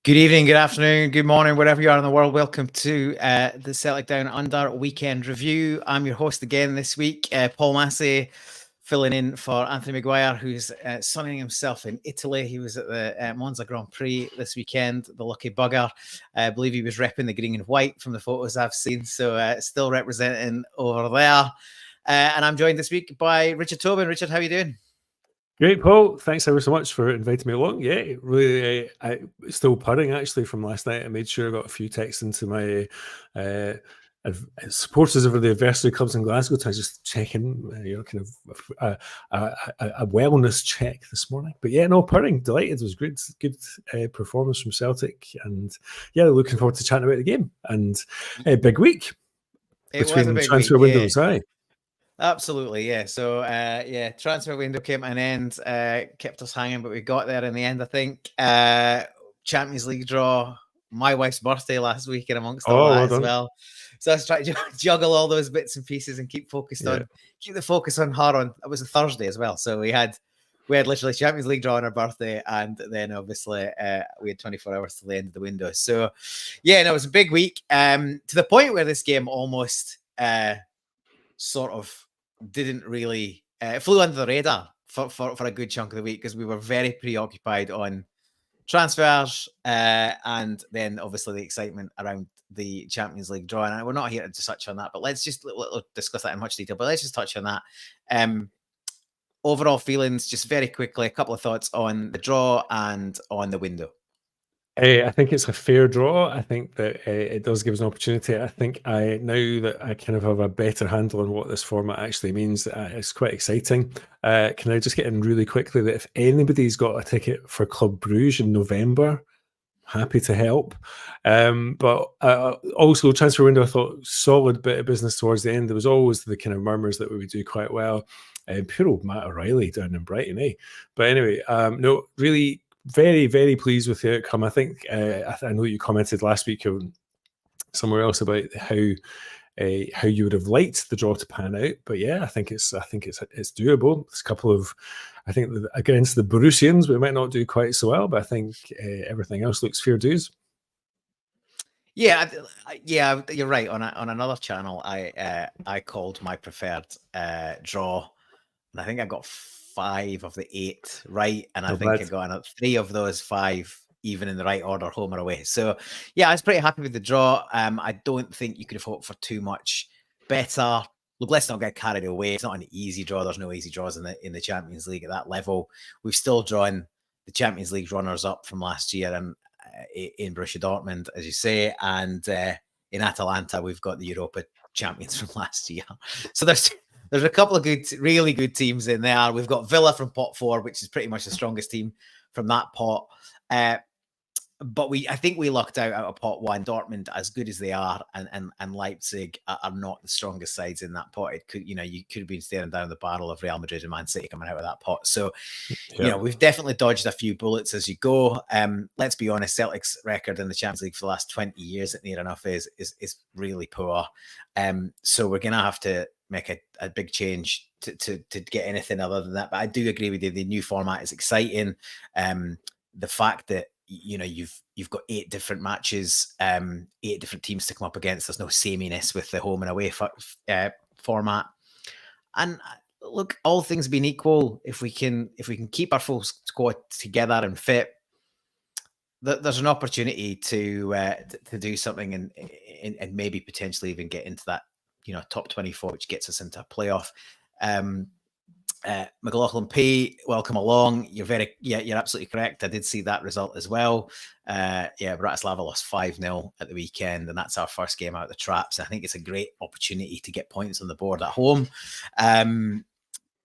Good evening, good afternoon, good morning, wherever you are in the world. Welcome to the Celtic Down Under weekend review. I'm your host again this week, Paul Massey, filling in for Anthony Maguire, who's sunning himself in Italy. He was at the Monza Grand Prix this weekend, the lucky bugger. I believe he was repping the green and white from the photos I've seen, so still representing over there. And I'm joined this week by Richard Tobin. Richard, how are you doing? Great, Paul. Thanks ever so much for inviting me along. Yeah, really, I still purring actually from last night. I made sure I got a few texts into my supporters of the adversary clubs in Glasgow to just check in, kind of a wellness check this morning. But yeah, no, purring, delighted. It was good performance from Celtic, and yeah, looking forward to chatting about the game. And a big week between transfer windows, aye. Absolutely, yeah. So, transfer window came to an end, kept us hanging, but we got there in the end, I think. Champions League draw, my wife's birthday last week, and amongst all that as well. So I was trying to juggle all those bits and pieces and keep the focus on her. It was a Thursday as well, so we had literally Champions League draw on her birthday, and then obviously we had 24 hours till the end of the window. So, yeah, no, it was a big week. To the point where this game almost sort of didn't really flew under the radar for a good chunk of the week because we were very preoccupied on transfers and then obviously the excitement around the Champions League draw. And we're not here to touch on that, but let's just discuss that in much detail. But let's just touch on that. Overall feelings, just very quickly, a couple of thoughts on the draw and on the window. I think it's a fair draw. I think that it does give us an opportunity. I think now that I kind of have a better handle on what this format actually means, it's quite exciting. Can I just get in really quickly that if anybody's got a ticket for Club Bruges in November, happy to help. But also transfer window, I thought solid bit of business towards the end. There was always the kind of murmurs that we would do quite well. Poor old Matt O'Reilly down in Brighton, eh? But anyway, no, really very, very pleased with the outcome. I think I know you commented last week somewhere else about how you would have liked the draw to pan out, but yeah, I think it's doable. There's a couple of, I think against the Borussians we might not do quite so well, but I think everything else looks fair dues. Yeah, you're right. On another channel, I called my preferred draw, and I think I got 5 of the 8 right, and I think I got 3 of those 5 even in the right order, home or away. So yeah, I was pretty happy with the draw. I don't think you could have hoped for too much better. Look, let's not get carried away. It's not an easy draw. There's no easy draws in the Champions League at that level. We've still drawn the Champions League runners up from last year, and in Borussia Dortmund, as you say, and in Atalanta we've got the Europa champions from last year. So there's a couple of really good teams in there. We've got Villa from pot 4, which is pretty much the strongest team from that pot. But I think we lucked out of pot 1. Dortmund, as good as they are, and Leipzig are not the strongest sides in that pot. It could, you could have been staring down the barrel of Real Madrid and Man City coming out of that pot. So, we've definitely dodged a few bullets as you go. Let's be honest, Celtic's record in the Champions League for the last 20 years at near enough is really poor. So we're gonna have to make a big change to get anything other than that. But I do agree with you. The new format is exciting. The fact that you've got 8 different matches, 8 different teams to come up against. There's no sameness with the home and away format. And look, all things being equal, if we can keep our full squad together and fit, there's an opportunity to do something and maybe potentially even get into that top 24, which gets us into a playoff. McLaughlin P, welcome along. You're absolutely correct. I did see that result as well. Bratislava lost 5-0 at the weekend, and that's our first game out of the traps. I think it's a great opportunity to get points on the board at home.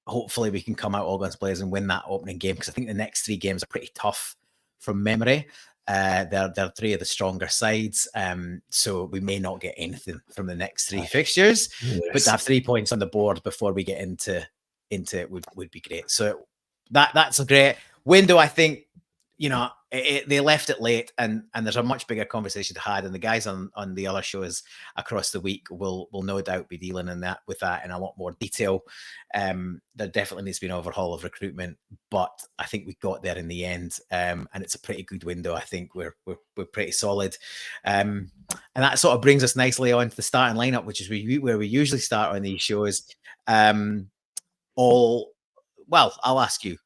Hopefully we can come out all guns blazing and win that opening game, because I think the next 3 games are pretty tough from memory. They're 3 of the stronger sides, so we may not get anything from the next 3 fixtures. Yes. But to have 3 points on the board before we get into it would be great. So that's a great window. I think they left it late, and there's a much bigger conversation to had, and the guys on the other shows across the week will no doubt be dealing with that in a lot more detail. There definitely needs to be an overhaul of recruitment, but I think we got there in the end, and it's a pretty good window. I think we're pretty solid, and that sort of brings us nicely on to the starting lineup, which is where we usually start on these shows. I'll ask you.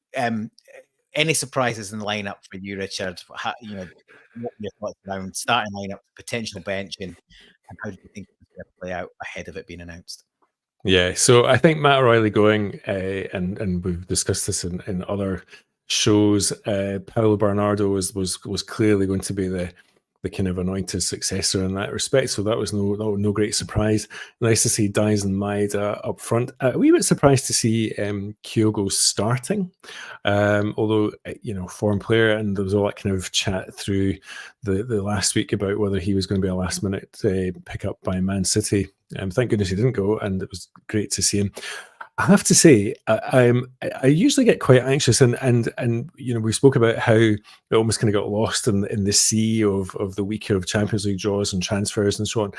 Any surprises in the lineup for you, Richard? What are your thoughts around starting lineup, potential benching, and how do you think it's going to play out ahead of it being announced? Yeah, so I think Matt O'Reilly going, and we've discussed this in other shows. Paulo Bernardo was clearly going to be the kind of anointed successor in that respect. So that was no great surprise. Nice to see Dyson Maeda up front. A wee bit surprised to see Kyogo starting, although foreign player, and there was all that kind of chat through the last week about whether he was going to be a last minute pick up by Man City. Thank goodness he didn't go, and it was great to see him. I have to say, I usually get quite anxious, and we spoke about how it almost kind of got lost in the sea of the week of Champions League draws and transfers and so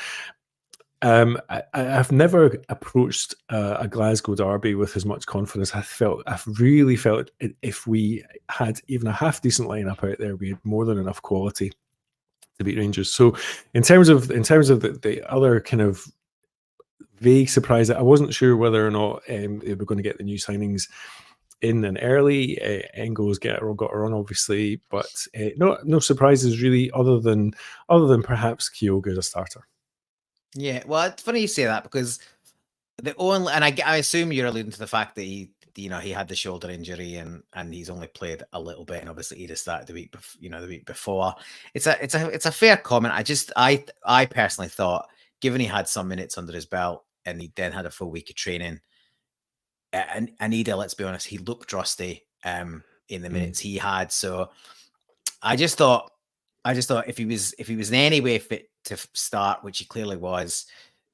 on. I've never approached a Glasgow Derby with as much confidence. I've really felt if we had even a half decent lineup out there, we had more than enough quality to beat Rangers. So in terms of the other kind of vague surprise, I wasn't sure whether or not they were going to get the new signings in and early. Engels got a run, obviously, but no surprises really, other than perhaps Kyogo as a starter. Yeah, well, it's funny you say that, because I assume you're alluding to the fact that he had the shoulder injury and he's only played a little bit, and obviously he'd have started the week before. It's a fair comment. I personally thought, given he had some minutes under his belt and he then had a full week of training, and Anida, let's be honest, he looked rusty in the minutes he had. So I just thought if he was in any way fit to start, which he clearly was,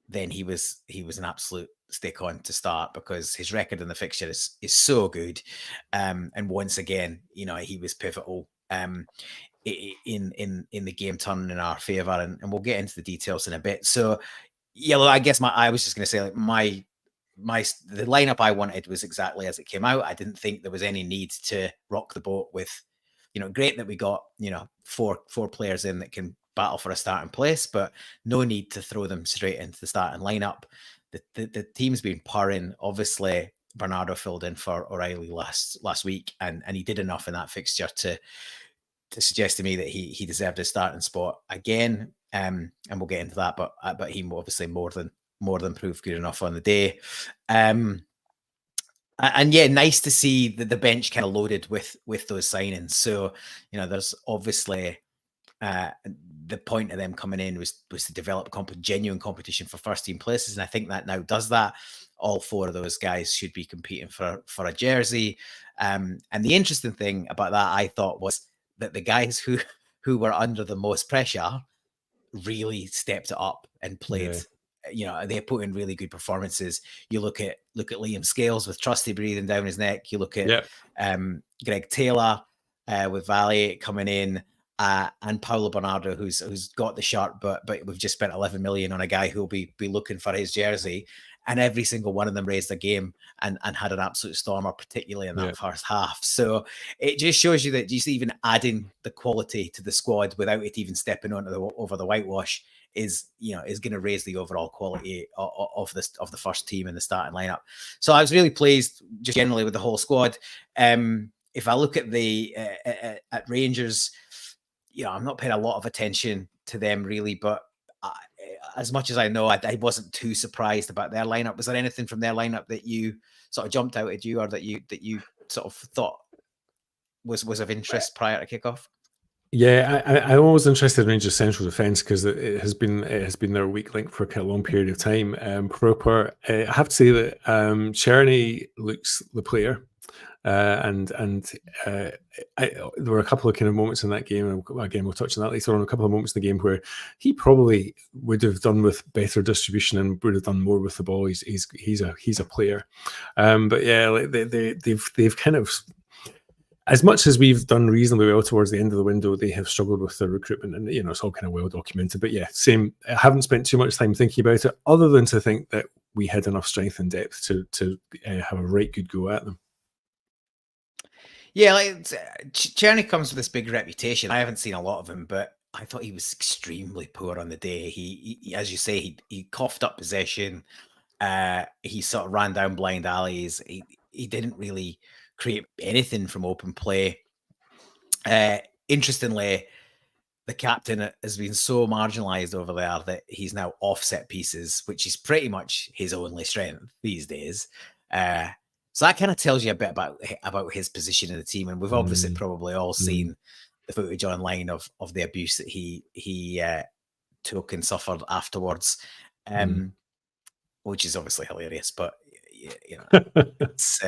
then he was an absolute stick on to start, because his record in the fixture is so good. And once again, he was pivotal in the game turning in our favor, and we'll get into the details in a bit. So I guess I was just going to say, like, the lineup I wanted was exactly as it came out. I didn't think there was any need to rock the boat with, great that we got, four players in that can battle for a starting place, but no need to throw them straight into the starting lineup. The team's been purring. Obviously, Bernardo filled in for O'Reilly last week, and he did enough in that fixture to suggest to me that he deserved his starting spot again. And we'll get into that, but he obviously more than proved good enough on the day. And yeah, nice to see the bench kind of loaded with those signings. So there's obviously the point of them coming in was to develop genuine competition for first team places, and I think that now does that. All four of those guys should be competing for a jersey. And the interesting thing about that, I thought, was that the guys who were under the most pressure really stepped it up and played. Yeah. They put in really good performances. You look at Liam Scales with Trusty breathing down his neck. You look at Greg Taylor with Valley coming in, and Paulo Bernardo, who's got the shirt, but we've just spent 11 million on a guy who'll be looking for his jersey. And every single one of them raised a game and had an absolute stormer, particularly in that first half. So it just shows you that just even adding the quality to the squad without it even stepping over the whitewash is going to raise the overall quality of the first team in the starting lineup. So I was really pleased just generally with the whole squad. If I look at at Rangers, I'm not paying a lot of attention to them really, but as much as I know, I wasn't too surprised about their lineup. Was there anything from their lineup that you sort of jumped out at you, or that you sort of thought was of interest prior to kickoff? Yeah, I'm always interested in Rangers' central defence, because it has been their weak link for a long period of time. I have to say that Czerny looks the player. And there were a couple of kind of moments in that game, and again we'll touch on that later on, a couple of moments in the game where he probably would have done with better distribution and would have done more with the ball. He's a player, but yeah, they've kind of, as much as we've done reasonably well towards the end of the window, they have struggled with their recruitment, and it's all kind of well documented. But yeah, same. I haven't spent too much time thinking about it, other than to think that we had enough strength and depth to have a right good go at them. Yeah, like Czerny comes with this big reputation. I haven't seen a lot of him, but I thought he was extremely poor on the day. He as you say, he coughed up possession. He sort of ran down blind alleys. He didn't really create anything from open play. Interestingly, the captain has been so marginalized over there that he's now offset pieces, which is pretty much his only strength these days. So that kind of tells you a bit about his position in the team. And we've obviously probably all seen the footage online of the abuse that he took and suffered afterwards, which is obviously hilarious. But it's,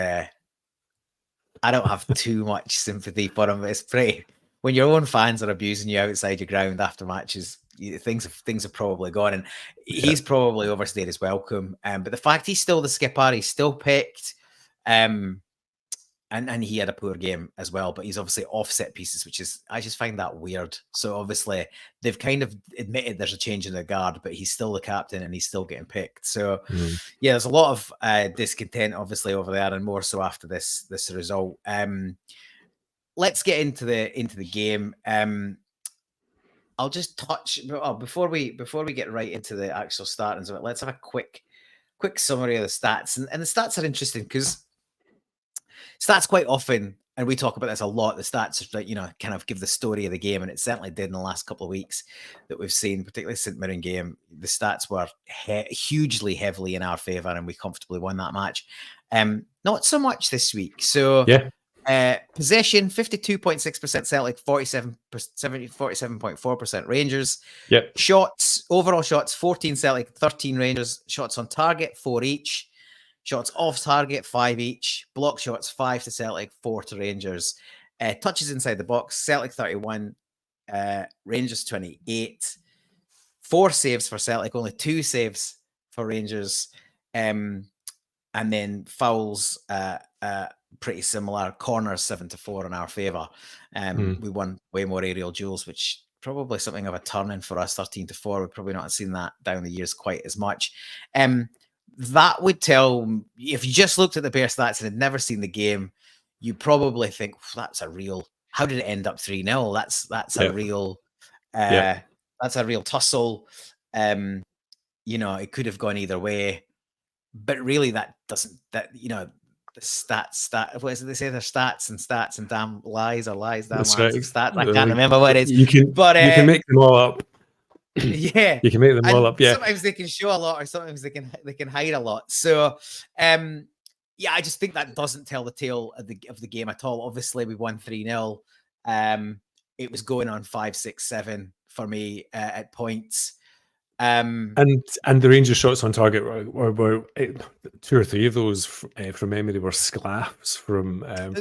I don't have too much sympathy for him. It's pretty. When your own fans are abusing you outside your ground after matches, things have probably gone, and he's probably overstayed his welcome. But the fact he's still the skipper, he's still picked, and he had a poor game as well. But he's obviously offset pieces, which is, I just find that weird. So obviously they've kind of admitted there's a change in the guard, but he's still the captain and he's still getting picked. So yeah, there's a lot of discontent obviously over there, and more so after this result. Let's get into the game. I'll just touch before we get right into the actual start. And let's have a quick summary of the stats. And the stats are interesting because stats quite often, and we talk about this a lot, the stats kind of give the story of the game, and it certainly did in the last couple of weeks that we've seen, particularly St Mirren game. The stats were hugely heavily in our favour, and we comfortably won that match. Not so much this week. So yeah. Possession 52.6% Celtic, 47.4% Rangers. Yep. Shots, overall shots 14 Celtic, 13 Rangers. Shots on target 4 each. Shots off target 5 each. Block shots 5 to Celtic, 4 to Rangers. Touches inside the box, Celtic 31, Rangers 28. 4 saves for Celtic, only 2 saves for Rangers. And then fouls, pretty similar. Corners 7-4 in our favour. We won way more aerial duels, which probably something of a turn-in for us. 13-4. We've probably not seen that down the years quite as much. That would tell, if you just looked at the bare stats and had never seen the game, you probably think that's a real. How did it end up 3-0? That's a real. That's a real tussle. It could have gone either way, but really that doesn't. The stats. What is it they say? They're stats and damn lies or lies. Damn lies and stats. I can't remember what it is. You can make them all up. Yeah, you can make them all up. Yeah, sometimes they can show a lot, or sometimes they can hide a lot. So, I just think that doesn't tell the tale of the game at all. Obviously, we won 3-0. It was going on 5-6-7 for me at points. And the Rangers shots on target were 2 or 3 of those from memory were sclaps from and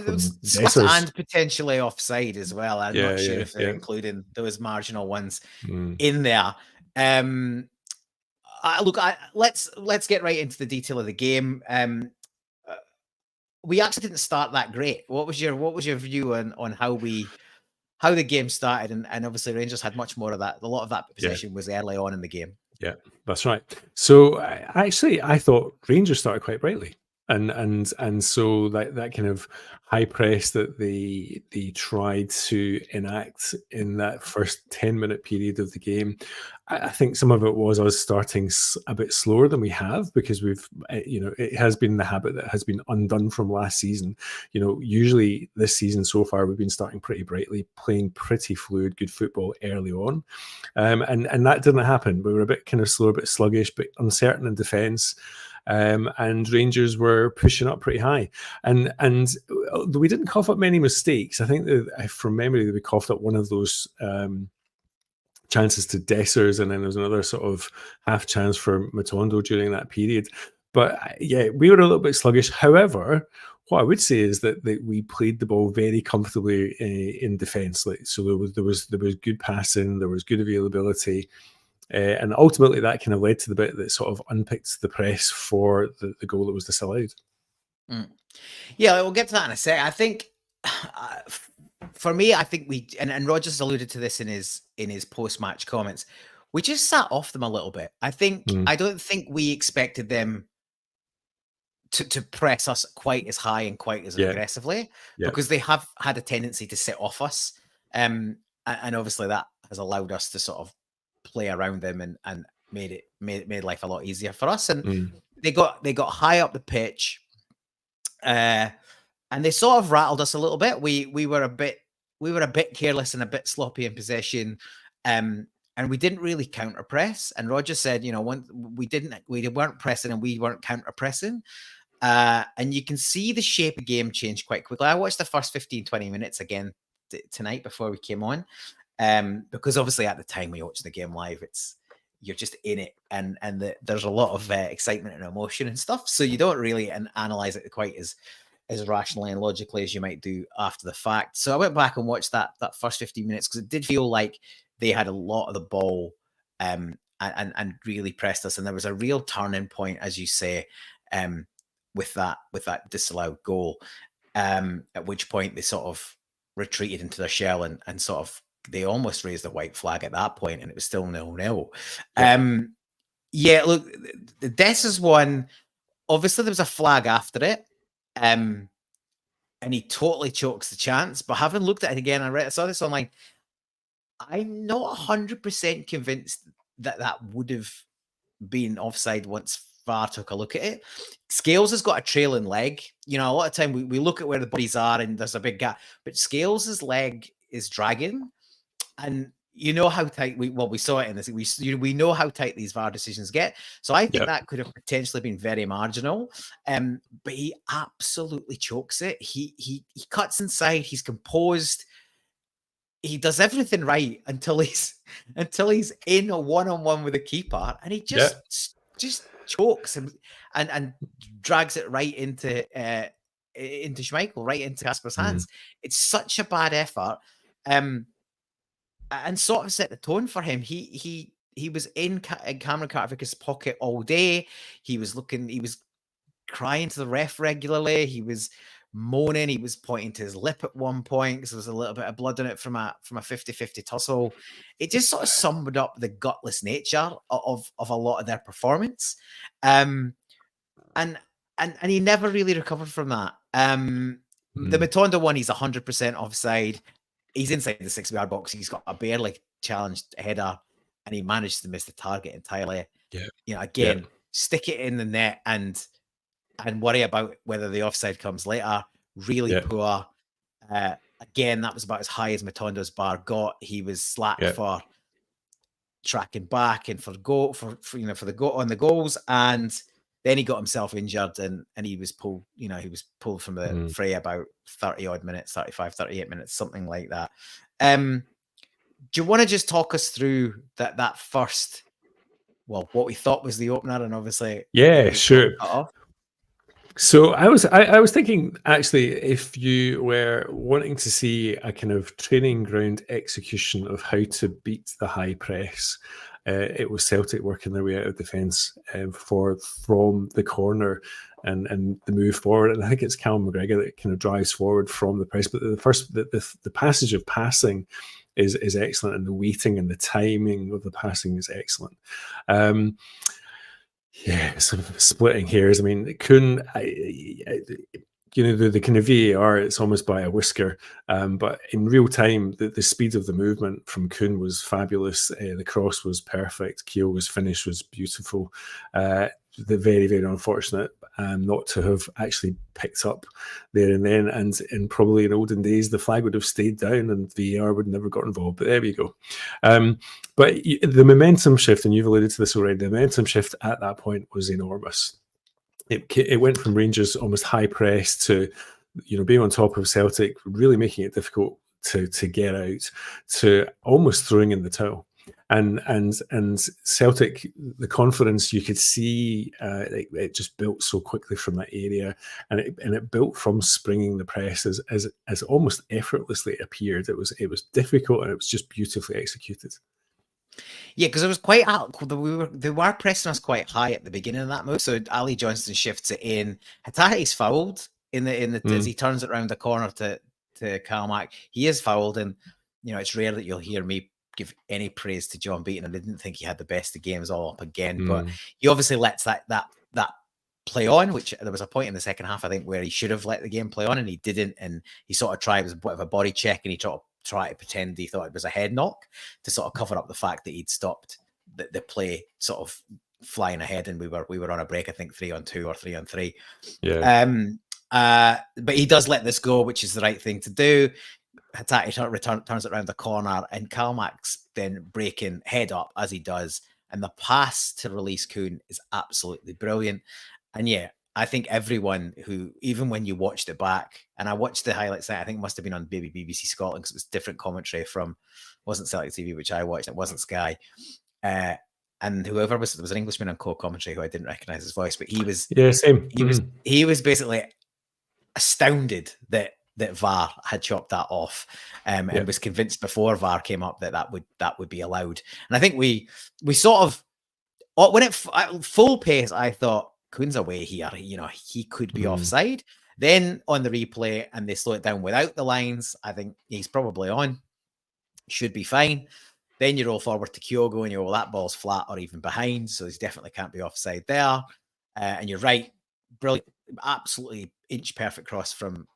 potentially offside as well. I'm not sure if they're including those marginal ones in there. Let's get right into the detail of the game. We actually didn't start that great. What was your view on how the game started? And obviously Rangers had much more of that. A lot of that possession was early on in the game. Yeah, that's right. So I thought Rangers started quite brightly. And so that kind of high press that they tried to enact in that first 10-minute period of the game, I think some of it was us starting a bit slower than we have, because we've it has been the habit that has been undone from last season. Usually this season so far we've been starting pretty brightly, playing pretty fluid, good football early on, and that didn't happen. We were a bit kind of slow, a bit sluggish, but uncertain in defence. And Rangers were pushing up pretty high, and we didn't cough up many mistakes. I think that from memory we coughed up one of those chances to Dessers, and then there was another sort of half chance for Matondo during that period. But we were a little bit sluggish. However, what I would say is that we played the ball very comfortably in defence. So there was good passing, there was good availability. And ultimately that kind of led to the bit that sort of unpicked the press for the goal that was disallowed. Yeah, we'll get to that in a sec. I think for me, I think and Rogers alluded to this in his post-match comments. We just sat off them a little bit. I don't think we expected them to press us quite as high and quite as aggressively, because they have had a tendency to sit off us. And obviously that has allowed us to sort of play around them and made life a lot easier for us. And they got high up the pitch, and they sort of rattled us a little bit. We were a bit careless and a bit sloppy in possession, and we didn't really counter press. And Roger said, we weren't pressing and we weren't counter pressing. And you can see the shape of game change quite quickly. I watched the first 15-20 minutes again tonight before we came on, because obviously at the time we watched the game live, you're just in it, and there's a lot of excitement and emotion and stuff, so you don't really analyze it quite as rationally and logically as you might do after the fact. So I went back and watched that first 15 minutes, because it did feel like they had a lot of the ball, and really pressed us, and there was a real turning point, as you say, with that disallowed goal, at which point they sort of retreated into their shell and sort of they almost raised a white flag at that point, and it was still 0-0. Look, the Dessers one, obviously there was a flag after it, and he totally chokes the chance. But having looked at it again, I saw this online, I'm not 100% convinced that would have been offside once VAR took a look at it. Scales has got a trailing leg. A lot of time we look at where the bodies are and there's a big gap, but Scales' leg is dragging, and you know how tight we saw it in this. We know how tight these VAR decisions get. So I think that could have potentially been very marginal. But he absolutely chokes it. He cuts inside. He's composed. He does everything right until he's in a one-on-one with the keeper, and he just chokes him and drags it right into Schmeichel, right into Kasper's hands. It's such a bad effort, and sort of set the tone for him. He was in Cameron Carter-Vickers' pocket all day. He was crying to the ref regularly. He was moaning. He was pointing to his lip at one point because there was a little bit of blood in it from a 50-50 tussle. It just sort of summed up the gutless nature of a lot of their performance. And he never really recovered from that. The Matondo one, he's 100% offside. He's inside the 6-yard box. He's got a barely challenged header, and he managed to miss the target entirely. Stick it in the net and worry about whether the offside comes later. Really poor. Again, that was about as high as Matondo's bar got. He was slapped for tracking back and for the goal on the goals, and then he got himself injured and he was pulled. He was pulled from the fray about 30-odd minutes, 35, 38 minutes, something like that. Do you want to just talk us through that first? Well, what we thought was the opener, and obviously, sure. So I was thinking, actually, if you were wanting to see a kind of training ground execution of how to beat the high press, it was Celtic working their way out of defence from the corner and the move forward. And I think it's Callum McGregor that kind of drives forward from the press. But the passage of passing is excellent, and the weighting and the timing of the passing is excellent. Some splitting hairs. I mean, Kuhn, the kind of VAR, it's almost by a whisker. But in real time, the speed of the movement from Kuhn was fabulous. The cross was perfect. Keogh's finish was beautiful. The very, very unfortunate not to have actually picked up there and then. And probably in olden days, the flag would have stayed down and VAR would never got involved. But there we go. But the momentum shift, and you've alluded to this already, the momentum shift at that point was enormous. It went from Rangers almost high press to, being on top of Celtic, really making it difficult to get out, to almost throwing in the towel. And Celtic, the confidence you could see, it just built so quickly from that area, and it built from springing the press as almost effortlessly it appeared. It was difficult, and it was just beautifully executed. Yeah, because it was quite they were pressing us quite high at the beginning of that move. So Ali Johnston shifts it in. Hatate's fouled in the as he turns it around the corner to Carmack. He is fouled, and it's rare that you'll hear me give any praise to John Beaton. I didn't think he had the best of games all up again, but he obviously lets that play on, which there was a point in the second half, I think, where he should have let the game play on, and he didn't, and he sort of tried, it was a bit of a body check, and he tried to pretend he thought it was a head knock to sort of cover up the fact that he'd stopped the play sort of flying ahead, and we were on a break, I think 3-on-2 or 3-on-3. But he does let this go, which is the right thing to do. Hatate turns it around the corner, and Carmack's then breaking head up as he does, and the pass to release Kuhn is absolutely brilliant. And yeah, I think everyone who, even when you watched it back, and I watched the highlights, I think it must have been on BBC Scotland, because it was different commentary from, wasn't Celtic TV, which I watched, it wasn't Sky. And whoever there was an Englishman on co-commentary who I didn't recognize his voice, but he was he was basically astounded that VAR had chopped that off, and was convinced before VAR came up that would be allowed. And I think we sort of, when it full pace, I thought Kuhn's away here. He could be offside. Then on the replay, and they slow it down without the lines, I think he's probably on. Should be fine. Then you roll forward to Kyogo, and you go, well, that ball's flat or even behind, so he definitely can't be offside there. And you're right, brilliant, absolutely inch perfect cross from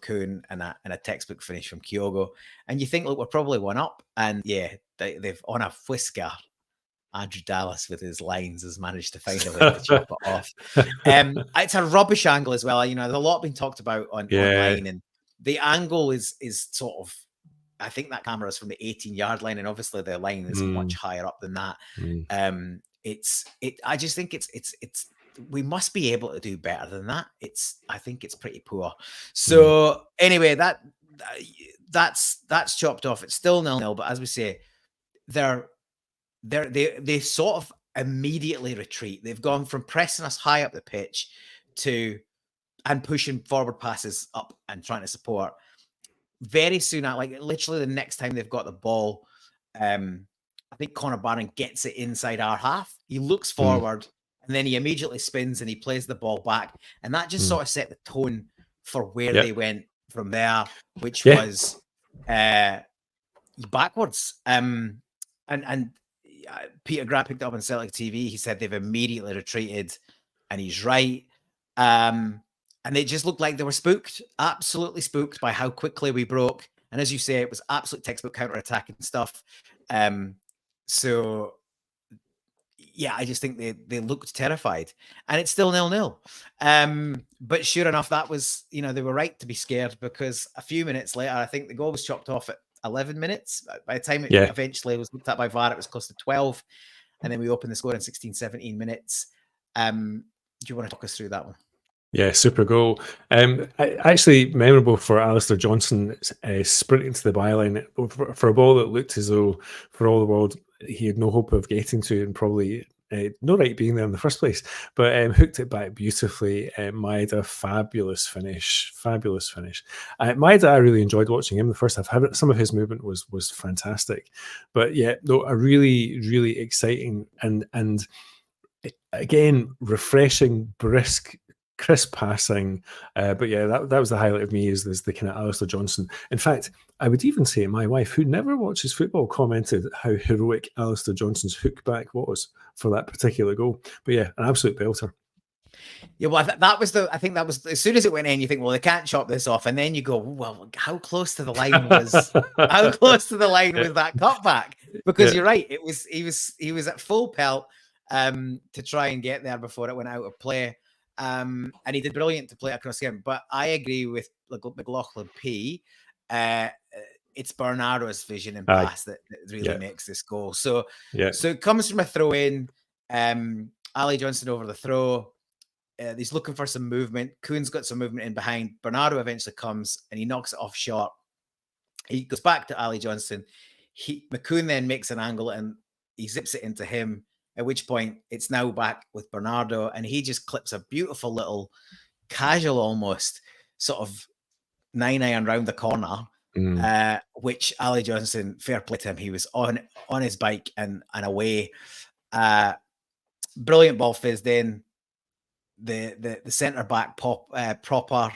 Kuhn, and a textbook finish from Kyogo. And you think, look, we're probably one up. And yeah, they've on a whisker. Andrew Dallas with his lines has managed to find a way to chop it off. It's a rubbish angle as well. There's a lot being talked about online, and the angle is sort of, I think that camera is from the 18-yard line, and obviously the line is much higher up than that. I just think it's we must be able to do better than that. I think it's pretty poor. So anyway, that's chopped off. It's still 0-0, but as we say, they sort of immediately retreat. They've gone from pressing us high up the pitch and pushing forward passes up and trying to support. Very soon, like literally the next time they've got the ball, I think Conor Barron gets it inside our half. He looks forward, and then he immediately spins and he plays the ball back. And that just sort of set the tone for where they went from there, which was backwards. And Peter Grant picked up on Celtic TV. He said they've immediately retreated, and he's right. And it just looked like they were spooked, absolutely spooked by how quickly we broke. And as you say, it was absolute textbook counter-attacking stuff. So, yeah, I just think they looked terrified. And it's still 0-0. But sure enough, that was, they were right to be scared, because a few minutes later, I think the goal was chopped off at 11 minutes. By the time it eventually was looked at by VAR, it was close to 12. And then we opened the score in 16, 17 minutes. Do you want to talk us through that one? Yeah, super goal. Actually memorable for Alistair Johnson sprinting to the byline for a ball that looked as though, for all the world, he had no hope of getting to, and probably no right being there in the first place. But hooked it back beautifully. Maeda, fabulous finish. Maeda, I really enjoyed watching him the first half. Some of his movement was fantastic. But yeah, no, a really, really exciting and again, refreshing, brisk, crisp passing. But yeah, that was the highlight of me, is the kind of Alistair Johnson. In fact, I would even say my wife, who never watches football, commented how heroic Alistair Johnson's hook back was for that particular goal. But yeah, an absolute belter. Yeah, well, I think that was as soon as it went in, you think, well, they can't chop this off, and then you go, well, how close to the line was that cutback? Because you're right, he was at full pelt to try and get there before it went out of play. And he did brilliant to play across him. But I agree with McLaughlin P. It's Bernardo's vision and pass that really makes this goal. So it comes from a throw in. Ali Johnson over the throw. He's looking for some movement. Kuhn's got some movement in behind. Bernardo eventually comes and he knocks it off short. He goes back to Ali Johnson. McCoon then makes an angle and he zips it into him. At which point it's now back with Bernardo, and he just clips a beautiful little casual, almost sort of 9-iron round the corner, which Ali Johnson, fair play to him, he was on his bike and away. Brilliant ball fizz. Then the centre back proper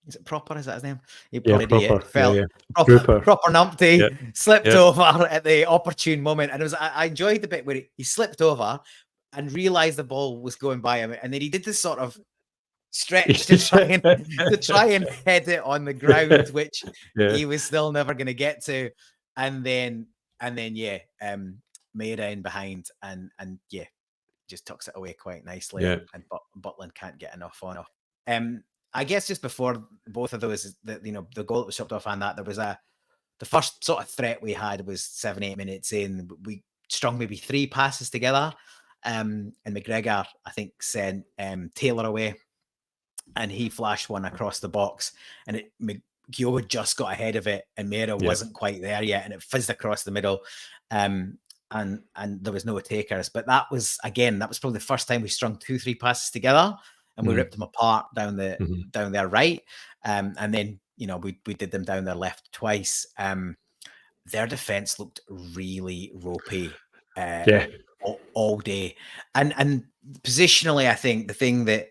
Is it Proper? Is that his name? He Yeah, poor Proper. idiot fell. Yeah. Proper numpty, Yeah. slipped Yeah. over at the opportune moment. And I enjoyed the bit where he slipped over and realized the ball was going by him. And then he did this sort of stretch to try and head it on the ground, which he was still never going to get to. And then Mayer in behind and just tucks it away quite nicely. Yeah. And Butland can't get enough on it. I guess just before both of those, the goal that was chopped off and that, there was the first sort of threat we had was 7-8 minutes in. We strung maybe 3 passes together. And McGregor, I think, sent Taylor away, and he flashed one across the box, and Kyogo just got ahead of it, and Mera wasn't quite there yet, and it fizzed across the middle. And there was no takers. But that was probably the first time we strung 2-3 passes together, and we ripped them apart down their right. And then we did them down their left twice. Their defense looked really ropey all day, and positionally, I think the thing that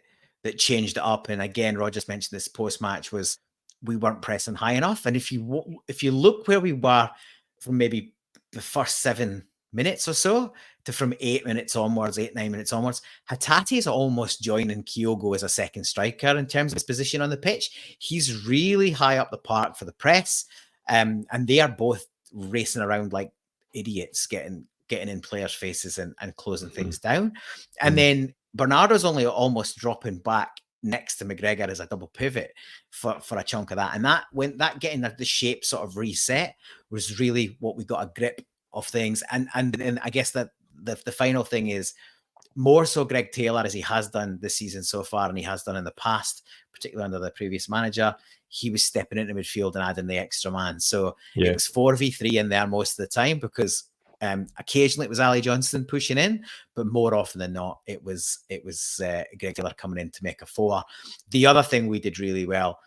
changed it up, and again, Rogers mentioned this post-match, was we weren't pressing high enough. And if you look where we were from maybe the first 7 minutes or so to from 8 minutes onwards, 8-9 minutes onwards, Hatate is almost joining Kyogo as a second striker in terms of his position on the pitch. He's really high up the park for the press, and they are both racing around like idiots, getting in players' faces and closing things down. And then Bernardo's only almost dropping back next to McGregor as a double pivot for a chunk of that. And that getting the shape sort of reset was really what we got a grip of things. And then I guess that the final thing is more so Greg Taylor, as he has done this season so far, and he has done in the past, particularly under the previous manager, he was stepping into midfield and adding the extra man. So it was 4v3 in there most of the time, because occasionally it was Ali Johnson pushing in, but more often than not, it was Greg Taylor coming in to make a 4. The other thing we did really well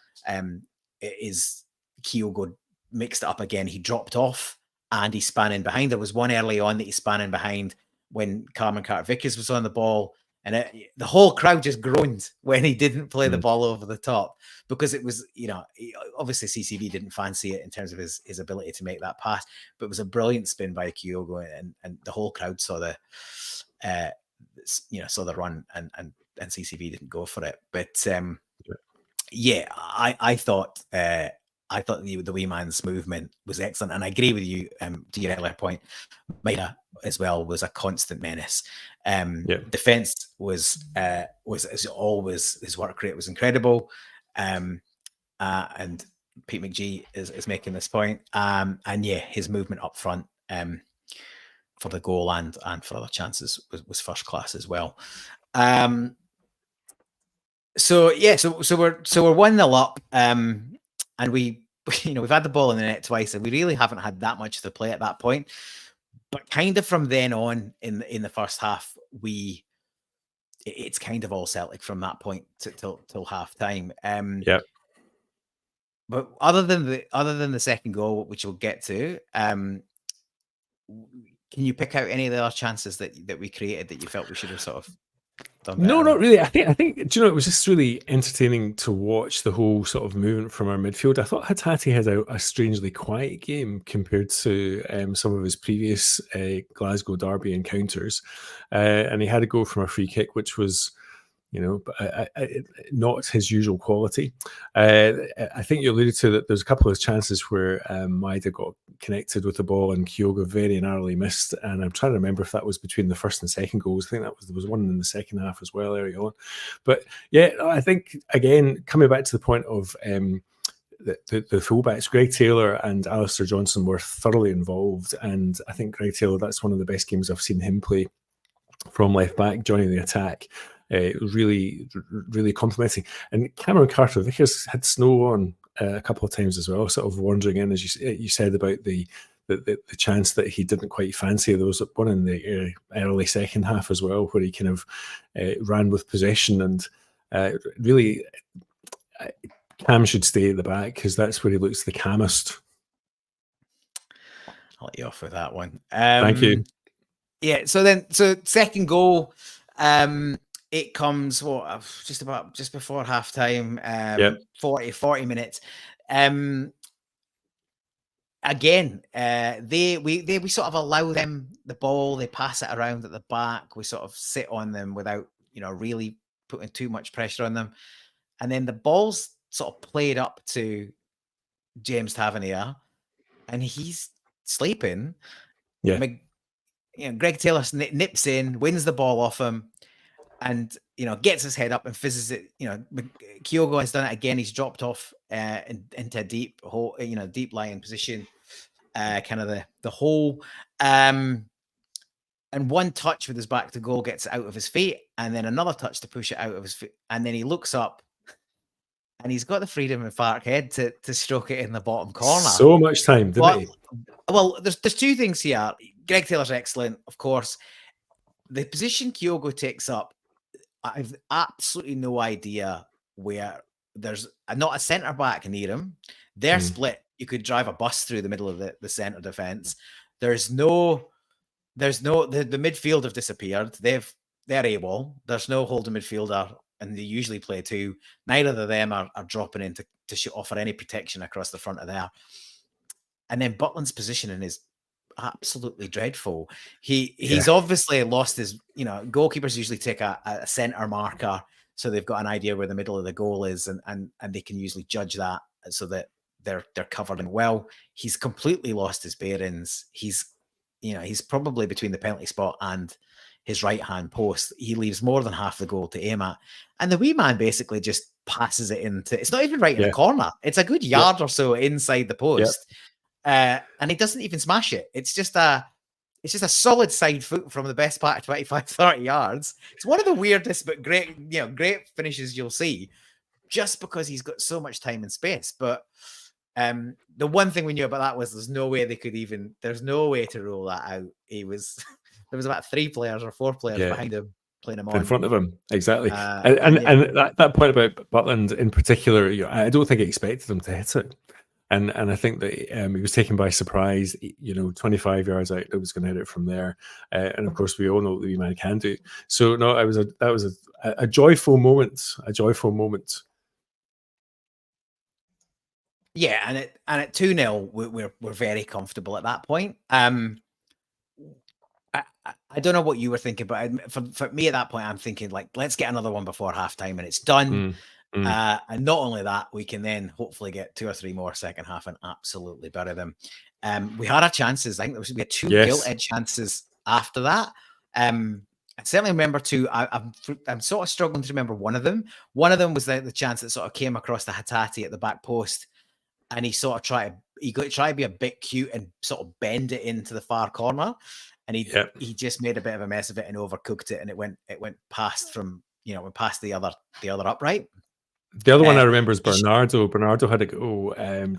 is Kyogo mixed it up again. He dropped off and he span in behind. There was one early on that he span in behind when Carmen Carter-Vickers was on the ball, and the whole crowd just groaned when he didn't play the ball over the top, because it was, obviously CCV didn't fancy it in terms of his ability to make that pass, but it was a brilliant spin by Kyogo, and the whole crowd saw the run, and CCV didn't go for it. But I thought the wee man's movement was excellent, and I agree with you to your earlier point. Maida as well was a constant menace. Defense was as always, his work rate was incredible, and Pete McGee is making this point, and his movement up front for the goal and for other chances was first class as well. So we're 1-0 up, and we've had the ball in the net twice, and we really haven't had that much to play at that point. But kind of from then on in the first half, it's kind of all Celtic from that point till half time. But other than the second goal, which we'll get to, can you pick out any of the other chances that we created that you felt we should have sort of done better? No, not really. I think do you know, it was just really entertaining to watch the whole sort of movement from our midfield. I thought Hatate had a strangely quiet game compared to some of his previous Glasgow Derby encounters, and he had a goal from a free kick, which was, not his usual quality. I think you alluded to that. There's a couple of chances where Maida got connected with the ball and Kyogo very narrowly missed. And I'm trying to remember if that was between the first and second goals. I think there was one in the second half as well early on. But I think, again, coming back to the point of the fullbacks, Greg Taylor and Alistair Johnson were thoroughly involved. And I think Greg Taylor, that's one of the best games I've seen him play from left back, joining the attack. Really, really complimenting. And Cameron Carter-Vickers had snow on a couple of times as well, sort of wandering in, as you said about the chance that he didn't quite fancy. There was one in the early second half as well, where he kind of ran with possession, and really, Cam should stay at the back because that's where he looks the calmest. I'll let you off with that one. Thank you. Yeah. So second goal. it comes just before half time, Yep. 40 minutes. Again, we sort of allow them the ball, they pass it around at the back, we sort of sit on them without, really putting too much pressure on them. And then the ball's sort of played up to James Tavernier, and he's sleeping. Yeah. Greg Taylor nips in, wins the ball off him, and gets his head up and fizzes it. Kyogo has done it again. He's dropped off into a deep hole, deep lying position, kind of the hole. And one touch with his back to goal gets it out of his feet, and then another touch to push it out of his feet. And then he looks up, and he's got the freedom of Parkhead to stroke it in the bottom corner. So much time, didn't he? Well, there's two things here. Greg Taylor's excellent, of course. The position Kyogo takes up, I've absolutely no idea where. There's not a centre back near him. They're split. You could drive a bus through the middle of the centre defence. The midfield have disappeared. They're AWOL. There's no holding midfielder, and they usually play two. Neither of them are dropping in to offer any protection across the front of there. And then Butland's positioning is absolutely dreadful. He's obviously lost his, goalkeepers usually take a centre marker, so they've got an idea where the middle of the goal is, and they can usually judge that so that they're covered in well. He's completely lost his bearings. He's probably between the penalty spot and his right hand post. He leaves more than half the goal to aim at, and the wee man basically just passes it into. It's not even right in the corner. It's a good yard or so inside the post. And he doesn't even smash it. It's just a solid side foot from the best part of 25-30 yards. It's one of the weirdest but great finishes you'll see, just because he's got so much time and space. But the one thing we knew about that was there's no way to rule that out. There was about 3 players or 4 players behind him playing him on. In front of him, exactly. And that point about Butland in particular, I don't think he expected him to hit it. And I think that he was taken by surprise. 25 yards out, it was going to hit it from there. And of course, we all know what the wee man can do. So no, that was a joyful moment. A joyful moment. Yeah, and at 2-0, we're very comfortable at that point. I don't know what you were thinking, but for me at that point, I'm thinking like, let's get another one before halftime, and it's done. And not only that, we can then hopefully get 2 or 3 more second half and absolutely bury them. We had our chances. I think we had 2 gilt-edged chances after that. I certainly remember 2. I'm sort of struggling to remember one of them. One of them was the chance that sort of came across the Hattati at the back post, and he sort of tried to be a bit cute and sort of bend it into the far corner, and he just made a bit of a mess of it and overcooked it, and it went past past the other upright. The other one I remember is Bernardo. Bernardo had a go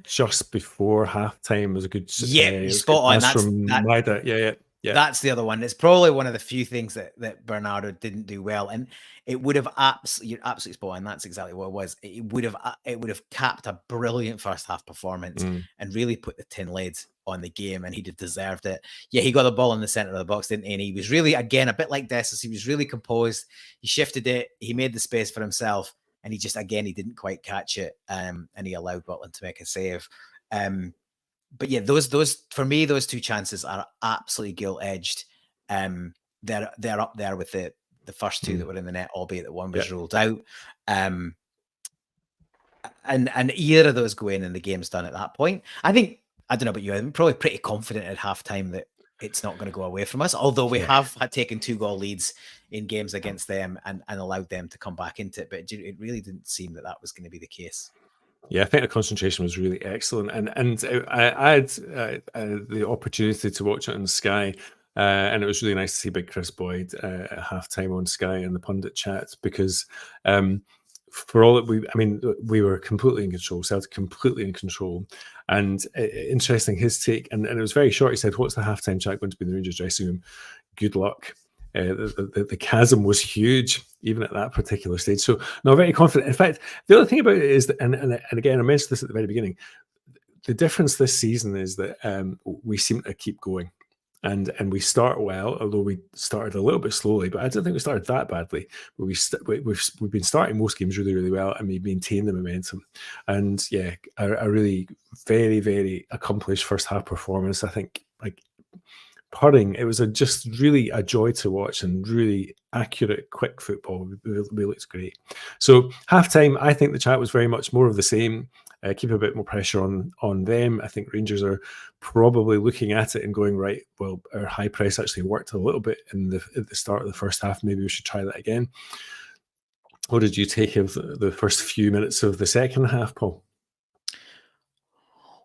just before halftime. It was a good spot on. That's from Maida. Yeah. That's the other one. It's probably one of the few things that Bernardo didn't do well, and it would have absolutely spot on. That's exactly what it was. It would have capped a brilliant first half performance and really put the tin lid on the game, and he'd have deserved it. Yeah, he got the ball in the center of the box, didn't he? And he was really, again, a bit like Dessus. He was really composed. He shifted it. He made the space for himself. And he didn't quite catch it, and he allowed Butland to make a save. But yeah, those for me, those 2 chances are absolutely gilt-edged. They're up there with the first 2 that were in the net, albeit that one was ruled out. And either of those go in, and the game's done at that point. I don't know about you, I'm probably pretty confident at halftime that it's not going to go away from us, although we have had taken 2 goal leads in games against them and allowed them to come back into it. But it really didn't seem that was going to be the case. Yeah, I think the concentration was really excellent. And I had the opportunity to watch it on Sky, and it was really nice to see big Chris Boyd at halftime on Sky in the pundit chat, because for all that we were completely in control, Celtic completely in control. And interesting, his take, and it was very short. He said, "What's the halftime chat going to be in the Rangers dressing room? Good luck." The chasm was huge, even at that particular stage. So, no, very confident. In fact, the other thing about it is that, and again, I mentioned this at the very beginning, the difference this season is that we seem to keep going. and we start well, although we started a little bit slowly. But I don't think we started that badly. But we've been starting most games really, really well, and we maintain the momentum. And yeah, a really very, very accomplished first half performance. I think, like, putting, it was just really a joy to watch, and really accurate, quick football. We looked great. So halftime, I think the chat was very much more of the same. Keep a bit more pressure on them. I think Rangers are probably looking at it and going, right, well, our high press actually worked a little bit at the start of the first half. Maybe we should try that again. What did you take of the first few minutes of the second half, Paul?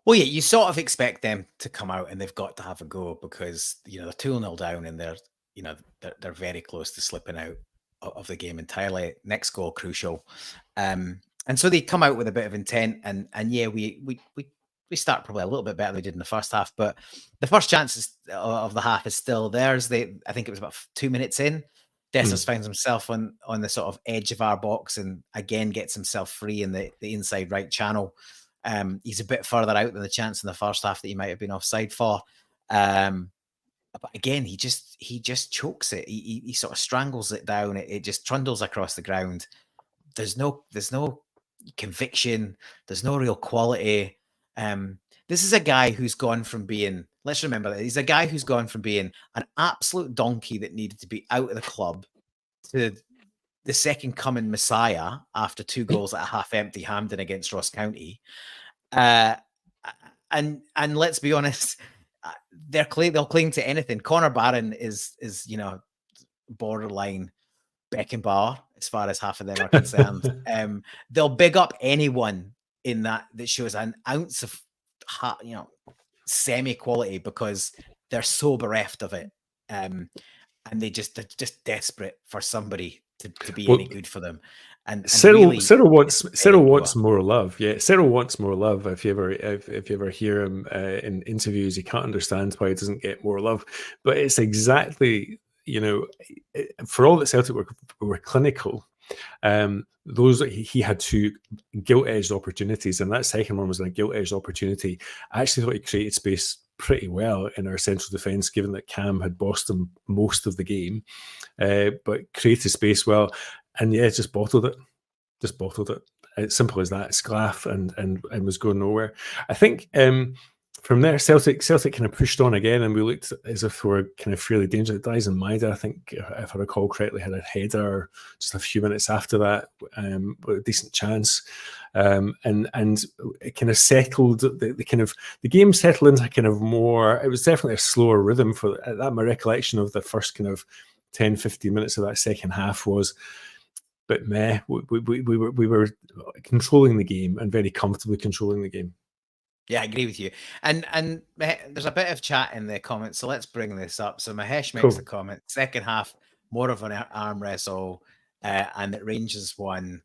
Well, yeah, you sort of expect them to come out and they've got to have a go, because they're 2-0 down, and they're very close to slipping out of the game entirely. Next goal crucial, and so they come out with a bit of intent, and yeah, we start probably a little bit better than we did in the first half, but the first chances of the half is still theirs. I think it was about 2 minutes in, Dessers finds himself on the sort of edge of our box, and again gets himself free in the inside right channel. He's a bit further out than the chance in the first half that he might have been offside for. But again, he just chokes it. He sort of strangles it down. It just trundles across the ground. There's no conviction. There's no real quality. This is a guy who's gone from being, let's remember that he's a guy who's gone from being an absolute donkey that needed to be out of the club to the second coming messiah after 2 goals at a half-empty Hampden against Ross County. And let's be honest, they'll cling to anything. Connor Barron is borderline Beckenbauer as far as half of them are concerned. They'll big up anyone in that shows an ounce of semi-quality, because they're so bereft of it. And they're just desperate for somebody to be any good for them. And Cyril wants more love. Yeah, Cyril wants more love. If you ever hear him in interviews, you can't understand why he doesn't get more love. But it's exactly, for all that Celtic were clinical, those he had 2 gilt-edged opportunities, and that second one was a gilt-edged opportunity. I actually thought he created space pretty well in our central defence, given that Cam had bossed him most of the game, but created space well, and yeah, just bottled it. It's simple as that. Sclaff and was going nowhere. I think from there, Celtic kind of pushed on again, and we looked as if we were kind of fairly dangerous. Dyson Maeda, I think, if I recall correctly, had a header just a few minutes after that, with a decent chance, and it kind of settled. The game settled into kind of more. It was definitely a slower rhythm for that. My recollection of the first kind of 10-15 minutes of that second half was, but we were controlling the game, and very comfortably controlling the game. Yeah, I agree with you. And there's a bit of chat in the comments, so let's bring this up. So Mahesh makes a comment: second half, more of an arm wrestle, and that Rangers won.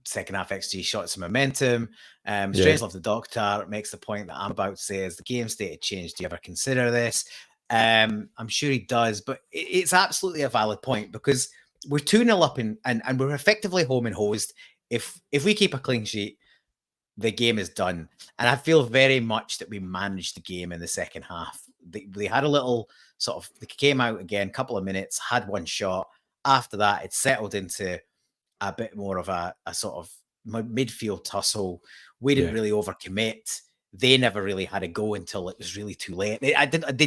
Second half XG shot some momentum. Strangelove the Doctor makes the point that I'm about to say: as the game state had changed, do you ever consider this? I'm sure he does, but it's absolutely a valid point, because we're 2-0 up and we're effectively home and hosed. If we keep a clean sheet, the game is done. And I feel very much that we managed the game in the second half. They had a little sort of, they came out again, couple of minutes, had one shot. After that, it settled into a bit more of a sort of midfield tussle. We didn't really overcommit. They never really had a go until it was really too late. They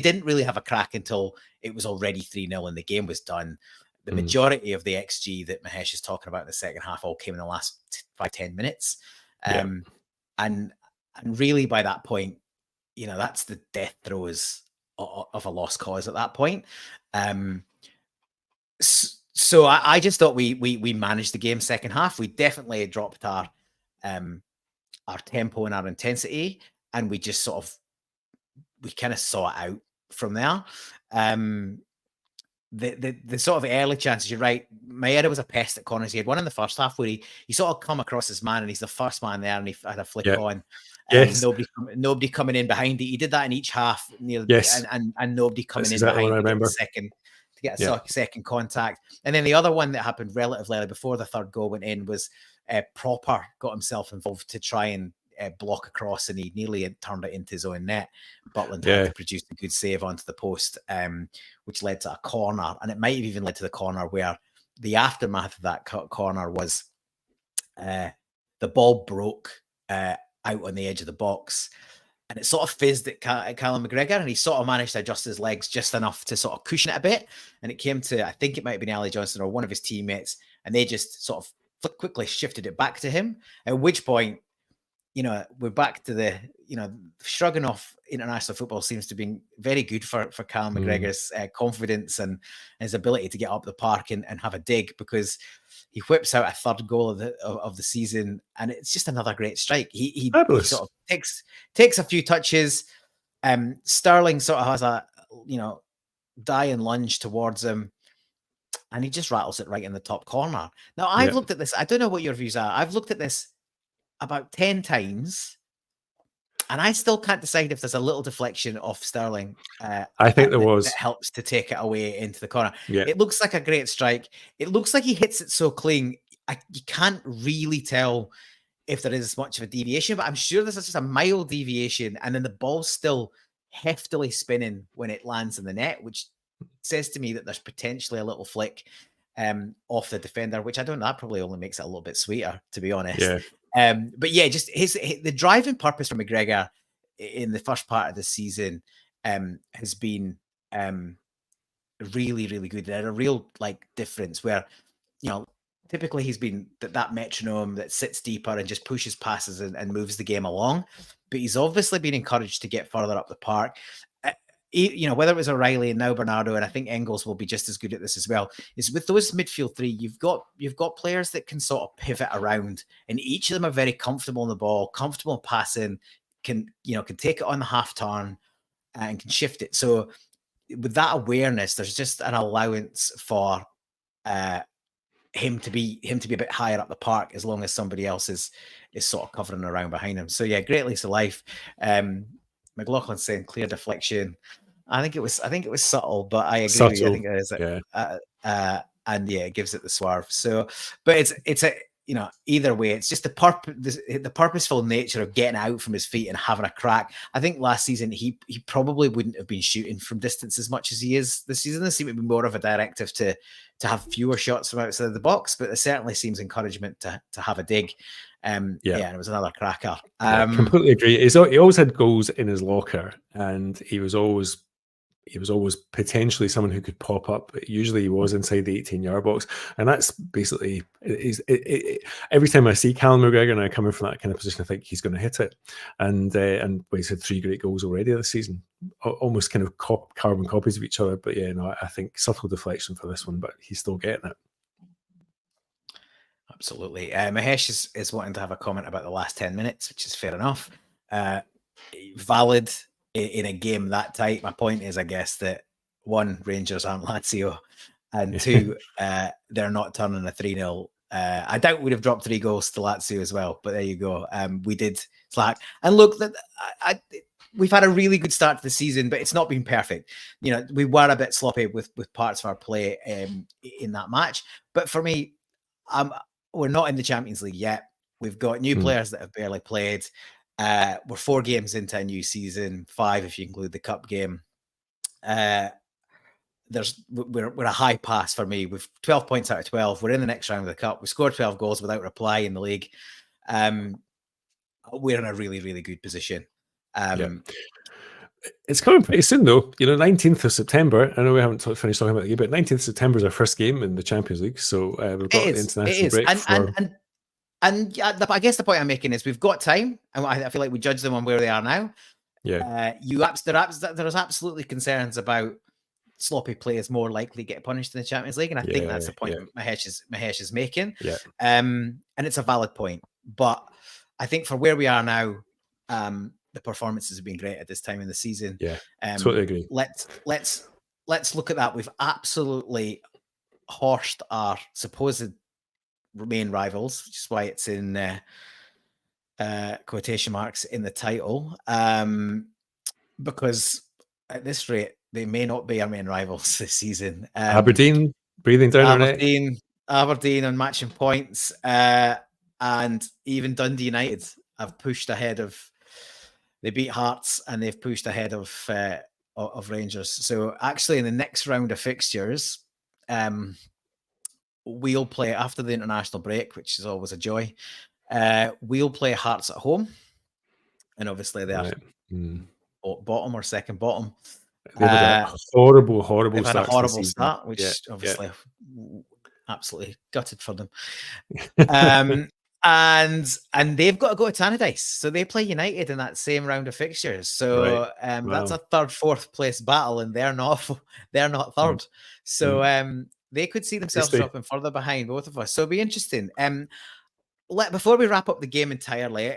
didn't really have a crack until it was already 3-0 and the game was done. The majority of the XG that Mahesh is talking about in the second half all came in the last 5-10 minutes. And really by that point, that's the death throes of a lost cause at that point. So I just thought we managed the game second half. We definitely dropped our tempo and our intensity, and we just we kind of saw it out from there. The sort of early chances, you're right. Maeda was a pest at corners. He had one in the first half where he sort of come across his man, and he's the first man there, and he had a flick on. Nobody coming in behind it. He did that in each half, and nobody coming in behind to get a second contact. And then the other one that happened relatively early before the third goal went in was Proper got himself involved to try and block across, and he nearly turned it into his own net. Butland had to produce a good save onto the post, which led to a corner, and it might have even led to the corner where the aftermath of that corner was the ball broke out on the edge of the box, and it sort of fizzed at Callum McGregor, and he sort of managed to adjust his legs just enough to sort of cushion it a bit, and it came to, I think it might have been Ali Johnson or one of his teammates, and they just sort of quickly shifted it back to him, at which point, we're back to the, shrugging off international football seems to be very good for Callum McGregor's confidence and his ability to get up the park and have a dig, because he whips out a third goal of the season, and it's just another great strike. He sort of takes a few touches. Sterling sort of has a, dying lunge towards him, and he just rattles it right in the top corner. Now, I've looked at this. I don't know what your views are. I've looked at this about 10 times, and I still can't decide if there's a little deflection off Sterling. I think there was. That helps to take it away into the corner. Yeah. It looks like a great strike. It looks like he hits it so clean. You can't really tell if there is much of a deviation, but I'm sure this is just a mild deviation, and then the ball's still heftily spinning when it lands in the net, which says to me that there's potentially a little flick off the defender, which I don't know, that probably only makes it a little bit sweeter, to be honest. Yeah. But yeah, just the driving purpose for McGregor in the first part of the season has been really, really good. There's a real difference where, typically he's been that metronome that sits deeper and just pushes passes and moves the game along. But he's obviously been encouraged to get further up the park. Whether it was O'Reilly and now Bernardo, and I think Engels will be just as good at this as well, is with those midfield three, you've got players that can sort of pivot around, and each of them are very comfortable on the ball, comfortable passing, can take it on the half turn and can shift it. So with that awareness, there's just an allowance for him to be a bit higher up the park, as long as somebody else is sort of covering around behind him. So yeah, great lease of life. McLaughlin saying clear deflection. I think it was subtle, but I agree with you. I think it is. Yeah. And yeah, it gives it the swerve. So, but it's a either way, it's just the purposeful nature of getting out from his feet and having a crack. I think last season he probably wouldn't have been shooting from distance as much as he is this season. There seemed to be more of a directive to have fewer shots from outside the box, but there certainly seems encouragement to have a dig. And it was another cracker. Completely agree. He always had goals in his locker, and he was always potentially someone who could pop up. Usually he was inside the 18-yard box, and that's basically every time I see Callum McGregor and I come in from that kind of position, I think he's going to hit it. And he's had 3 great goals already this season, almost kind of carbon copies of each other. But I think subtle deflection for this one, but he's still getting it. Absolutely. Mahesh is wanting to have a comment about the last 10 minutes, which is fair enough. Valid in a game that tight. My point is, I guess, that 1, Rangers aren't Lazio, and 2, they're not turning a 3-0. I doubt we'd have dropped 3 goals to Lazio as well, but there you go. We did slack. And look, we've had a really good start to the season, but it's not been perfect. We were a bit sloppy with parts of our play in that match. But for me, we're not in the Champions League yet. We've got new players that have barely played. We're 4 games into a new season, 5 if you include the cup game. We're a high pass for me. We've 12 points out of 12. We're in the next round of the cup. We scored 12 goals without reply in the league. We're in a really, really good position. It's coming pretty soon, though. 19th of September. I know we haven't finished talking about the game, but 19th of September is our first game in the Champions League. So we've got the international break. And I guess the point I'm making is we've got time, and I feel like we judge them on where they are now. Yeah. There's absolutely concerns about sloppy players more likely get punished in the Champions League, and I think that's the point Mahesh is making. Yeah. And it's a valid point, but I think for where we are now, the performances have been great at this time in the season. Yeah. Totally agree. Let's look at that. We've absolutely horsed our supposed main rivals, which is why it's in quotation marks in the title, because at this rate they may not be our main rivals this season. Aberdeen breathing down our neck. Aberdeen on matching points, and even Dundee United have pushed ahead of. They beat Hearts and they've pushed ahead of Rangers. So actually, in the next round of fixtures, we'll play after the international break, which is always a joy. We'll play Hearts at home, and obviously they're bottom or second bottom. They've had a horrible They've had a start horrible start, which obviously absolutely gutted for them. And they've got to go to Tannadice, so they play United in that same round of fixtures. So that's a third, fourth place battle, and they're not third. So they could see themselves dropping further behind both of us. So it'll be interesting. Before we wrap up the game entirely,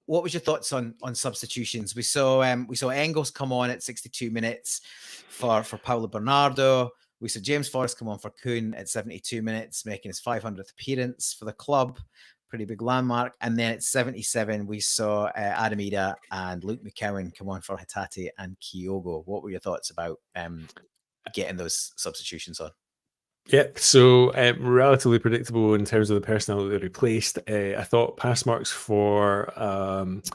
what was your thoughts on substitutions? We saw Engels come on at 62 minutes for Paulo Bernardo. We saw James Forrest come on for Kuhn at 72 minutes, making his 500th appearance for the club. Pretty big landmark. And then at 77, we saw Adam Ida and Luke McCowan come on for Hatate and Kyogo. What were your thoughts about getting those substitutions on? Yeah, so relatively predictable in terms of the personnel that they replaced. I thought pass marks for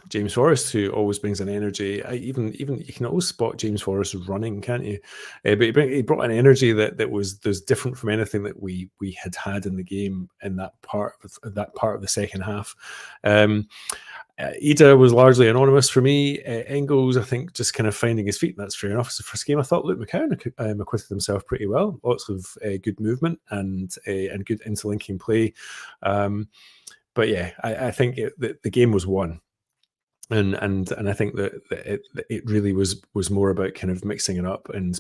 James Forrest, who always brings an energy. Even you can always spot James Forrest running, can't you? But he brought an energy that was different from anything that we had in the game in that part of the second half. Ida was largely anonymous for me. Engels, I think, just kind of finding his feet, and that's fair enough. It's the first game. I thought Luke McCowan acquitted himself pretty well. Lots of good movement and good interlinking play. But yeah, I think the game was won. And I think that it really was more about kind of mixing it up and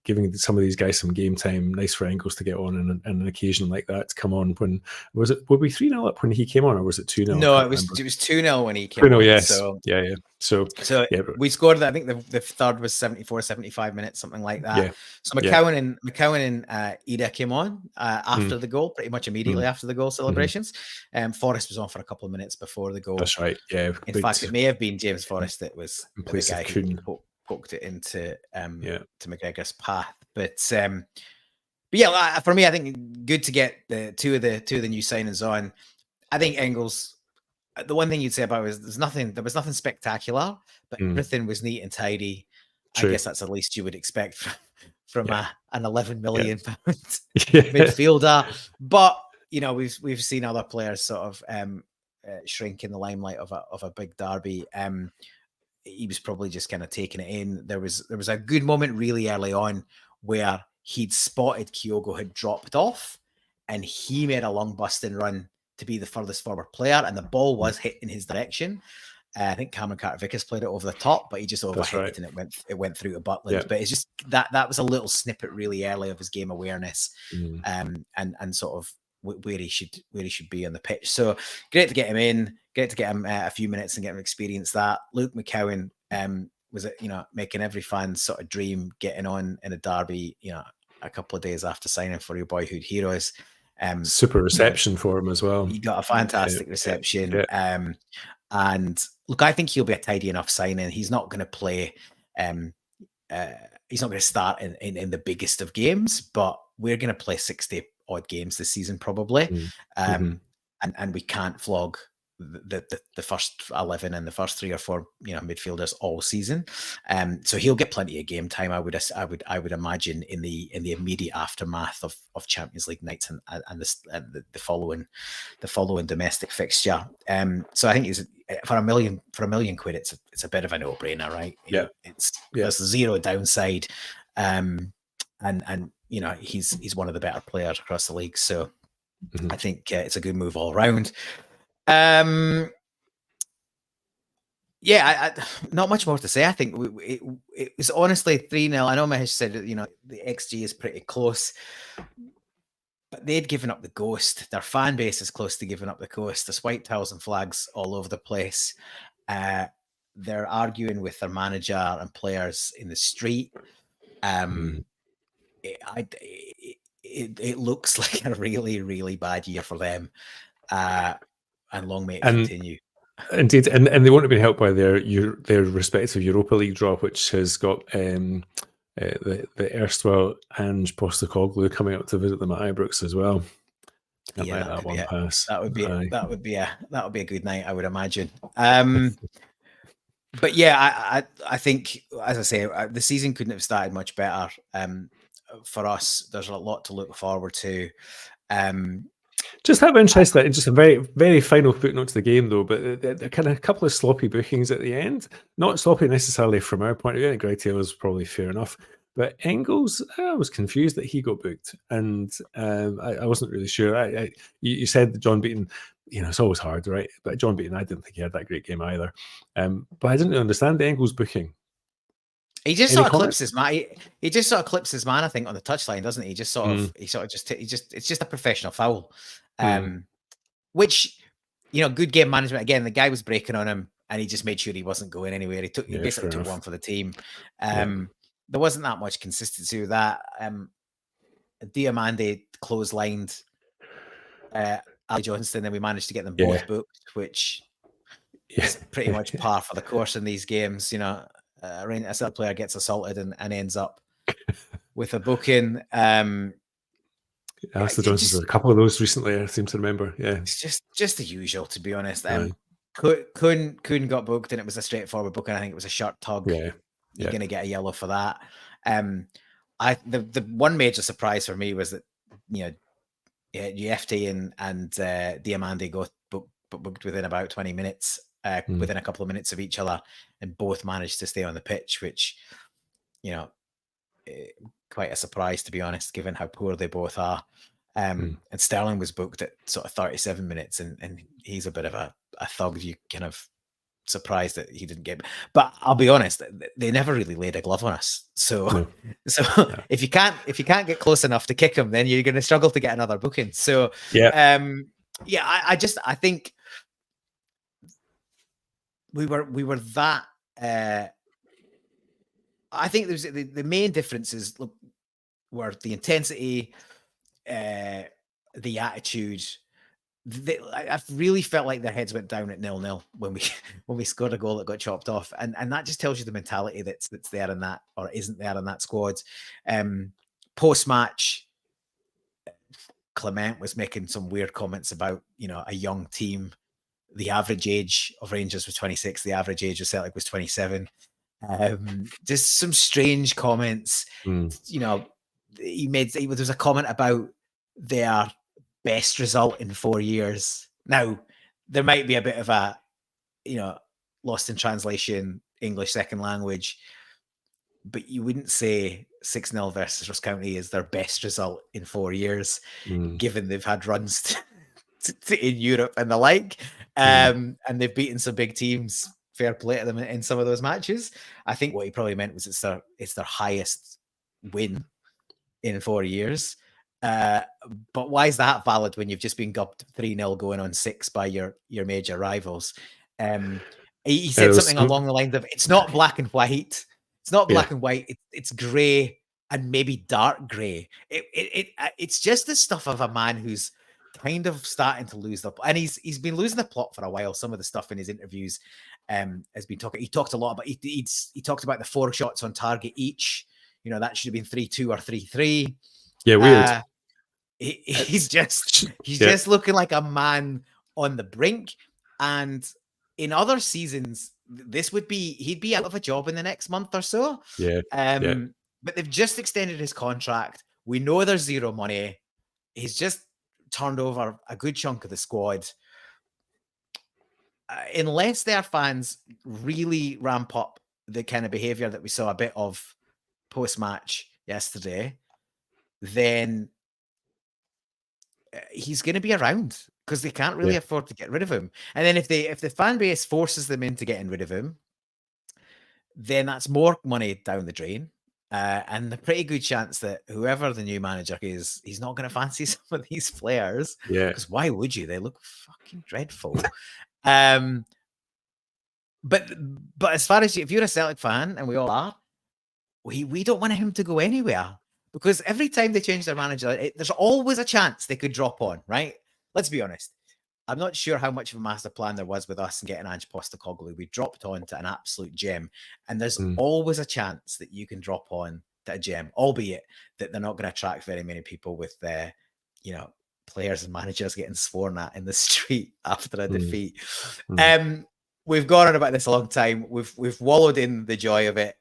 giving some of these guys some game time. Nice for Engels to get on and an occasion like that to come on. When were we 3-0 up when he came on, or was it 2-0? No, it was 2-0 when he came 2-0, on. yes. So yeah. So we scored. I think the third was 74, 75 minutes, something like that. Yeah. So McCowan and Ida came on after the goal, pretty much immediately after the goal celebrations. Forrest was on for a couple of minutes before the goal. That's right. Yeah. In fact, it may have been James Forrest that was the guy who poked it into to McGregor's path. But yeah, for me, I think good to get the two of the new signings on. I think Engels. The one thing you'd say about it is there was nothing spectacular, but everything was neat and tidy. True. I guess that's the least you would expect from an 11 million pound midfielder. But we've seen other players sort of shrink in the limelight of a big derby. He was probably just kind of taking it in. There was a good moment really early on where he'd spotted Kyogo had dropped off, and he made a long busting run to be the furthest forward player, and the ball was hit in his direction. I think Cameron Carter-Vickers played it over the top, but he just overhit it, and it went through to Butland. Yeah. But it's just that was a little snippet really early of his game awareness, and sort of where he should be on the pitch. So great to get him in, great to get him a few minutes and get him experience that. Luke McCowan was making every fan's sort of dream, getting on in a derby, a couple of days after signing for your boyhood heroes. Super reception for him as well. He got a fantastic reception. And look, I think he'll be a tidy enough signing. He's not going to play. He's not going to start in the biggest of games, but we're going to play 60 odd games this season probably. And we can't flog the first 11 and the first 3 or 4 midfielders all season. So he'll get plenty of game time. I would imagine in the immediate aftermath of Champions League nights and the following domestic fixture. So I think it's for a million quid. It's a bit of a no-brainer, right? There's zero downside, and he's one of the better players across the league. So I think it's a good move all round. Not much more to say. I think it was honestly 3-0. I know Mahesh said the XG is pretty close, but they'd given up the ghost. Their fan base is close to giving up the ghost. There's white towels and flags all over the place. They're arguing with their manager and players in the street. It looks like a really, really bad year for them. And long may it continue. Indeed, and they won't have been helped by their respective Europa League draw, which has got the erstwhile Ange Postecoglou coming up to visit them at Ibrox as well. Yeah, that one it. pass. That would be Aye. that would be a good night, I would imagine. But yeah, I think, as I say, the season couldn't have started much better. For us, there's a lot to look forward to. Just out of interest, just a very, very final footnote to the game, though, but the kind of a couple of sloppy bookings at the end. Not sloppy necessarily from our point of view. Greg Taylor's probably fair enough. But Engels, I was confused that he got booked, and I wasn't really sure. You said that John Beaton, it's always hard, right? But John Beaton, I didn't think he had that great game either. But I didn't understand the Engels booking. He just sort of clips his man. He just sort of clips his man, I think, on the touchline, doesn't he? Just sort of, it's just a professional foul. Which, good game management. Again, the guy was breaking on him, and he just made sure he wasn't going anywhere. He basically took one for the team. There wasn't that much consistency with that. Diamande clotheslined Ali Johnston, and we managed to get them both booked, which is pretty much par for the course in these games. A Celtic player gets assaulted and ends up with a booking. Alistair Johnson's a couple of those recently, I seem to remember. Yeah, it's just the usual, to be honest. Kuhn got booked, and it was a straightforward booking. I think it was a shirt tug. You're going to get a yellow for that. The one major surprise for me was that Ufte and Diamande got booked within about 20 minutes, within a couple of minutes of each other, and both managed to stay on the pitch, which quite a surprise, to be honest, given how poor they both are. And Sterling was booked at sort of 37 minutes, and he's a bit of a thug. You kind of surprised that he didn't get, but I'll be honest, they never really laid a glove on us. So if you can't get close enough to kick him, then you're going to struggle to get another booking. So I think we were that. I think there's the main differences were the intensity, the attitude. I really felt like their heads went down at 0-0 when we scored a goal that got chopped off, and that just tells you the mentality that's there in that, or isn't there in that squad. Post match, Clement was making some weird comments about a young team. The average age of Rangers was 26. The average age of Celtic was 27. Just some strange comments. There was a comment about their best result in 4 years. Now, there might be a bit of a, lost in translation, English second language, but you wouldn't say 6-0 versus Ross County is their best result in 4 years, given they've had runs in Europe and the like, and they've beaten some big teams. Fair play to them in some of those matches. I think what he probably meant was it's their highest win in 4 years. But why is that valid when you've just been gubbed 3-0 going on 6 by your major rivals? He said something along the lines of, it's not black and white. It's not black and white. It's grey and maybe dark grey. It's just the stuff of a man who's kind of starting to lose the plot. And he's been losing the plot for a while. Some of the stuff in his interviews has been talking. He talked a lot about, he talked about the 4 shots on target each. That should have been 3-2 or 3-3. Yeah, weird. He's just looking like a man on the brink. And in other seasons, he'd be out of a job in the next month or so. But they've just extended his contract. We know there's zero money. He's just turned over a good chunk of the squad. Unless their fans really ramp up the kind of behavior that we saw a bit of post-match yesterday, then he's going to be around, because they can't really afford to get rid of him. And then if the fan base forces them into getting rid of him, then that's more money down the drain. And a pretty good chance that whoever the new manager is, he's not going to fancy some of these players. Because why would you? They look fucking dreadful. But as far as if you're a Celtic fan, and we all are, we don't want him to go anywhere, because every time they change their manager, there's always a chance they could drop on, right? Let's be honest. I'm not sure how much of a master plan there was with us and getting Ange Postecoglou. We dropped on to an absolute gem, and there's always a chance that you can drop on to a gem, albeit that they're not going to attract very many people with players and managers getting sworn at in the street after a defeat. We've gone on about this a long time. We've wallowed in the joy of it.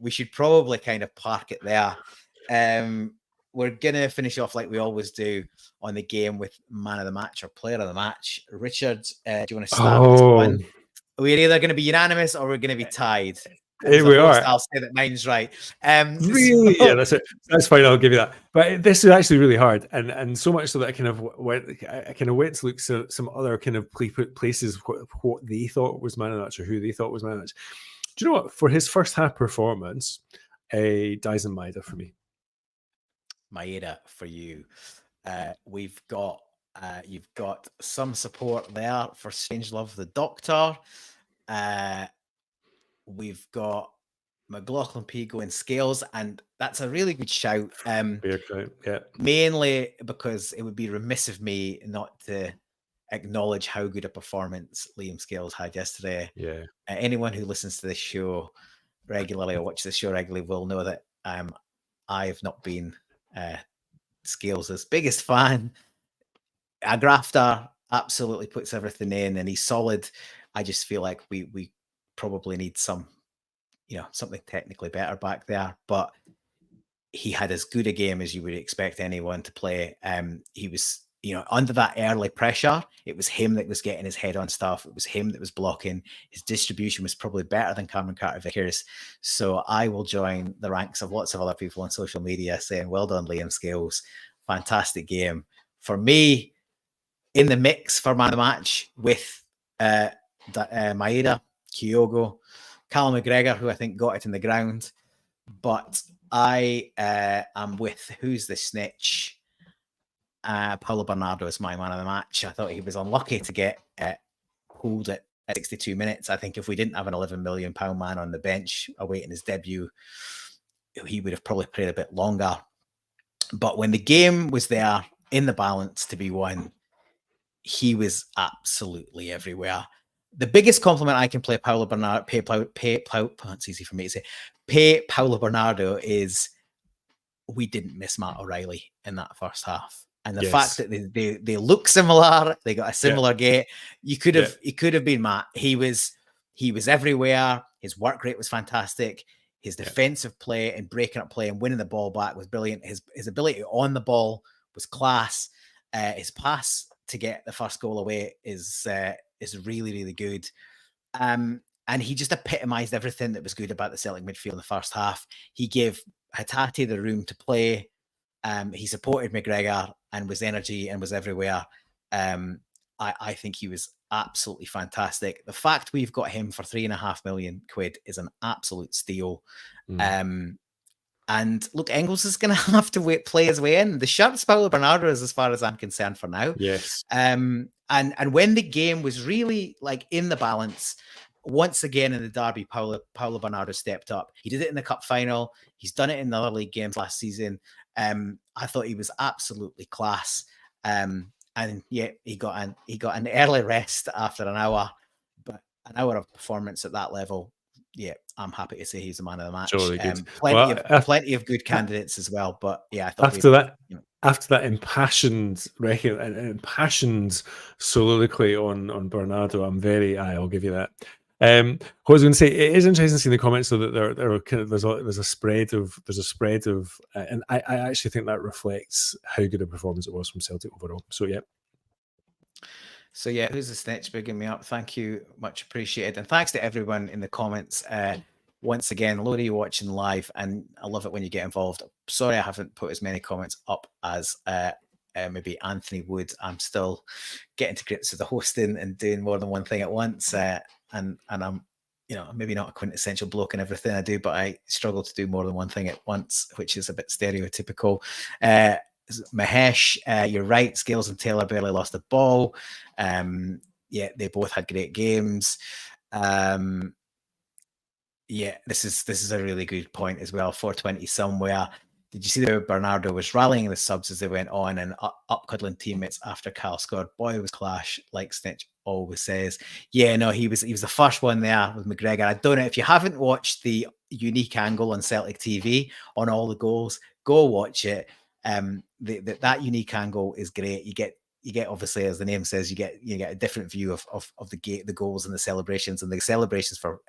We should probably kind of park it there. We're gonna finish off like we always do on the game with man of the match or player of the match. Richard, do you want to start with this one? We're either going to be unanimous or we're going to be tied. Here we are. I'll say that mine's right. Really? Yeah, that's it. That's fine. I'll give you that. But this is actually really hard, and so much so that I kind of went to look at some other kind of places what they thought was man of the match or who they thought was man of the match. Do you know what? For his first half performance, Dyson Maeda for me. Maeda for you. We've got you've got some support there for Strangelove the Doctor. We've got McLaughlin P going Scales, and that's a really good shout. Yeah. Mainly because it would be remiss of me not to acknowledge how good a performance Liam Scales had yesterday. Yeah. Anyone who listens to this show regularly or watches this show regularly will know that I've not been Scales' biggest fan. A grafter, absolutely puts everything in, and he's solid. I just feel like we probably need something technically better back there, but he had as good a game as you would expect anyone to play. He was, under that early pressure, it was him that was getting his head on stuff. It was him that was blocking. His distribution was probably better than Cameron Carter-Vickers. So I will join the ranks of lots of other people on social media saying, well done, Liam Scales. Fantastic game. For me, in the mix for man of the match with Maeda, Kyogo, Callum McGregor, who I think got it in the ground. But I am with who's the snitch? Paulo Bernardo is my man of the match. I thought he was unlucky to get pulled at 62 minutes. I think if we didn't have an £11 million man on the bench awaiting his debut, he would have probably played a bit longer. But when the game was there in the balance to be won, he was absolutely everywhere. The biggest compliment I can pay Paulo Bernardo is we didn't miss Matt O'Reilly in that first half. And the fact that they look similar, they got a similar gait. It could have been Matt. He was everywhere. His work rate was fantastic. His defensive play and breaking up play and winning the ball back was brilliant. His ability on the ball was class. His pass to get the first goal away is really, really good. And he just epitomized everything that was good about the Celtic midfield in the first half. He gave Hatate the room to play. He supported McGregor and was energy and was everywhere. I think he was absolutely fantastic. The fact we've got him for £3.5 million is an absolute steal. And look, Engels is going to have to play his way in. The shirt's Paulo Bernardo is as far as I'm concerned for now. Yes. And when the game was really like in the balance, once again in the derby, Paulo Bernardo stepped up. He did it in the cup final. He's done it in the other league games last season. I thought he was absolutely class. And yeah, he got an early rest after an hour, but an hour of performance at that level. Yeah, I'm happy to say he's the man of the match. Totally good. Plenty of good candidates as well. But yeah, I thought after that impassioned soliloquy on Bernardo, I'll give you that. What I was going to say, it is interesting seeing the comments though that there are kind of there's a spread of and I actually think that reflects how good a performance it was from Celtic overall. So yeah, who's the snitch bigging me up? Thank you, much appreciated, and thanks to everyone in the comments. Once again, load of you watching live, and I love it when you get involved. Sorry, I haven't put as many comments up as maybe Anthony would. I'm still getting to grips with the hosting and doing more than one thing at once, and I'm maybe not a quintessential bloke in everything I do, but I struggle to do more than one thing at once, which is a bit stereotypical. Mahesh, you're right. Scales and Taylor barely lost the ball. Yeah, they both had great games. Yeah, this is a really good point as well. 420 somewhere. Did you see that Bernardo was rallying the subs as they went on and up cuddling teammates after Cal scored? Boy, it was clash, like Snitch always says. Yeah, no, he was the first one there with McGregor. I don't know if you haven't watched the unique angle on Celtic TV on all the goals, go watch it. that unique angle is great. You get obviously, as the name says, you get a different view of the goals and the celebrations for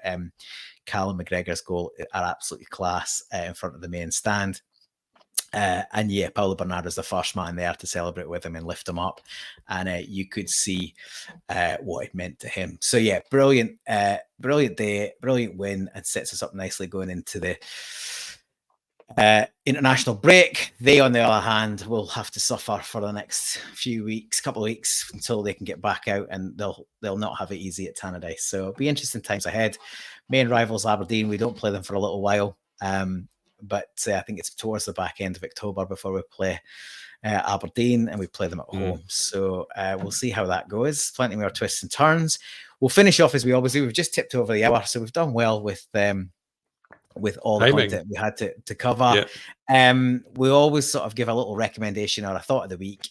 Callum McGregor's goal are absolutely class in front of the main stand. And yeah, Paulo Bernardo's the first man there to celebrate with him and lift him up, and you could see what it meant to him. So yeah, brilliant day, brilliant win, and sets us up nicely going into the international break. They, on the other hand, will have to suffer for the next couple of weeks until they can get back out, and they'll not have it easy at Tannadice. So it'll be interesting times ahead. Main rivals Aberdeen, we don't play them for a little while. But I think it's towards the back end of October before we play Aberdeen, and we play them at home. So we'll see how that goes. Plenty more twists and turns. We'll finish off as we always do. We've just tipped over the hour, so we've done well with all the content we had to cover. We always sort of give a little recommendation or a thought of the week.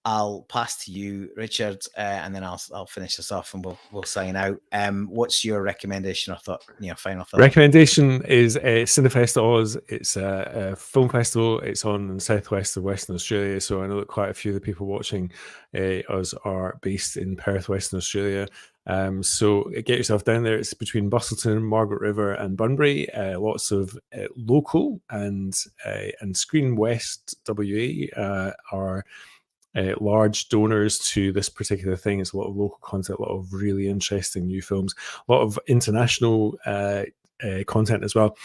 I'll pass to you, Richard, and then I'll finish this off and we'll sign out. What's your recommendation or thought? Final thought. Recommendation is Cinefest Oz. It's a film festival. It's on in the southwest of Western Australia. So I know that quite a few of the people watching us are based in Perth, Western Australia. So get yourself down there. It's between Bustleton, Margaret River, and Bunbury. Lots of local and Screen West WA are large donors to this particular thing. It's a lot of local content, a lot of really interesting new films, a lot of international content as well.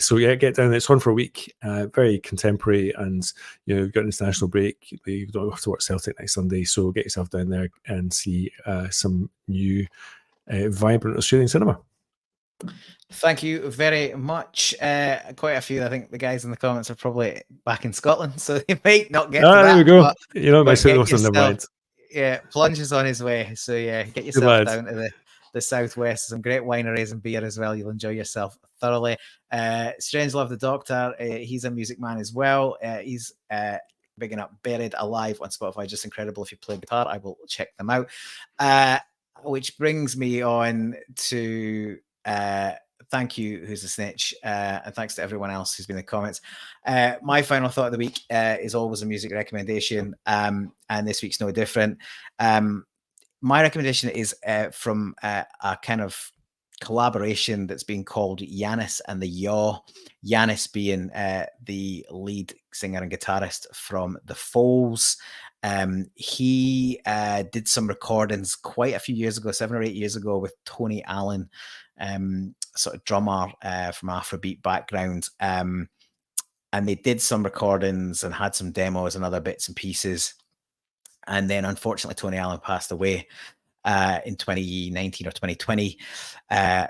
So yeah, get down there. It's on for a week. Very contemporary, and you've got an international break. You don't have to watch Celtic next Sunday, so get yourself down there and see some new vibrant Australian cinema. Thank you very much. Quite a few. I think the guys in the comments are probably back in Scotland, so they might not get to that. There we go. My signal's on the mind. Yeah, Plunge is on his way. So yeah, get yourself down to the southwest. Some great wineries and beer as well. You'll enjoy yourself thoroughly. Strange Love the Doctor. He's a music man as well. He's bigging up Buried Alive on Spotify. Just incredible. If you play guitar, I will check them out. Which brings me on to thank you, Who's a Snitch, and thanks to everyone else who's been in the comments. My final thought of the week is always a music recommendation, and this week's no different. My recommendation is from a kind of collaboration that's been called Yanis and the Yaw. Yanis being the lead singer and guitarist from The Foals. He did some recordings quite a few years ago, 7 or 8 years ago, with Tony Allen, sort of drummer from Afrobeat background. And they did some recordings and had some demos and other bits and pieces. And then unfortunately, Tony Allen passed away in 2019 or 2020. So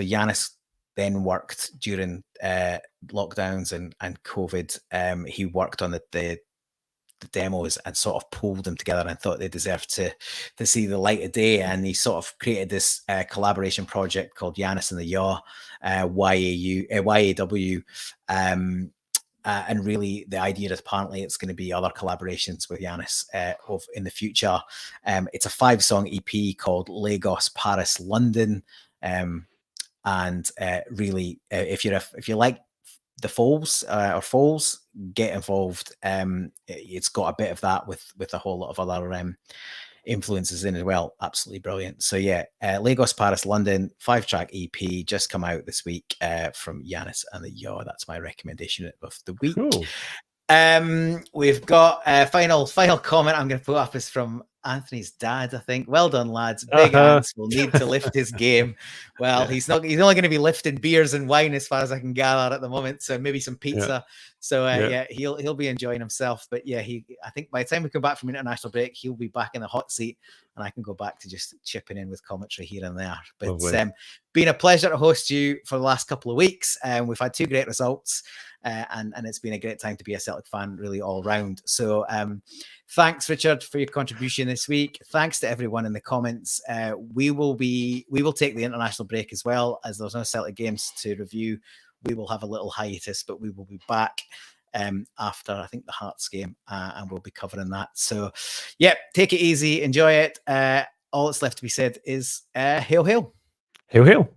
Yanis then worked during lockdowns and COVID. He worked on the demos and sort of pulled them together and thought they deserved to see the light of day. And he sort of created this collaboration project called Yanis and the Yaw, YAW. And really, the idea is apparently it's going to be other collaborations with Yanis in the future. It's a 5-song EP called Lagos, Paris, London. And really, if you like the Foals or Foals, get involved. It's got a bit of that with a whole lot of other influences in as well. Absolutely brilliant. So yeah, Lagos, Paris, London, 5-track EP just come out this week from Yanis and the Yaw. That's my recommendation of the week. Cool. We've got a final comment I'm going to put up is from Anthony's dad, I think. Well done, lads. Big Ants will need to lift his game. Well, he's only going to be lifting beers and wine as far as I can gather at the moment. So maybe some pizza. So he'll be enjoying himself. But yeah, I think by the time we come back from international break, he'll be back in the hot seat and I can go back to just chipping in with commentary here and there. But been a pleasure to host you for the last couple of weeks. We've had 2 great results. And it's been a great time to be a Celtic fan, really all round. So thanks, Richard, for your contribution this week. Thanks to everyone in the comments. We will take the international break as well, as there's no Celtic games to review. We will have a little hiatus, but we will be back after, I think, the Hearts game, and we'll be covering that. So, yeah, take it easy, enjoy it. All that's left to be said is hail, hail. Hail, hail.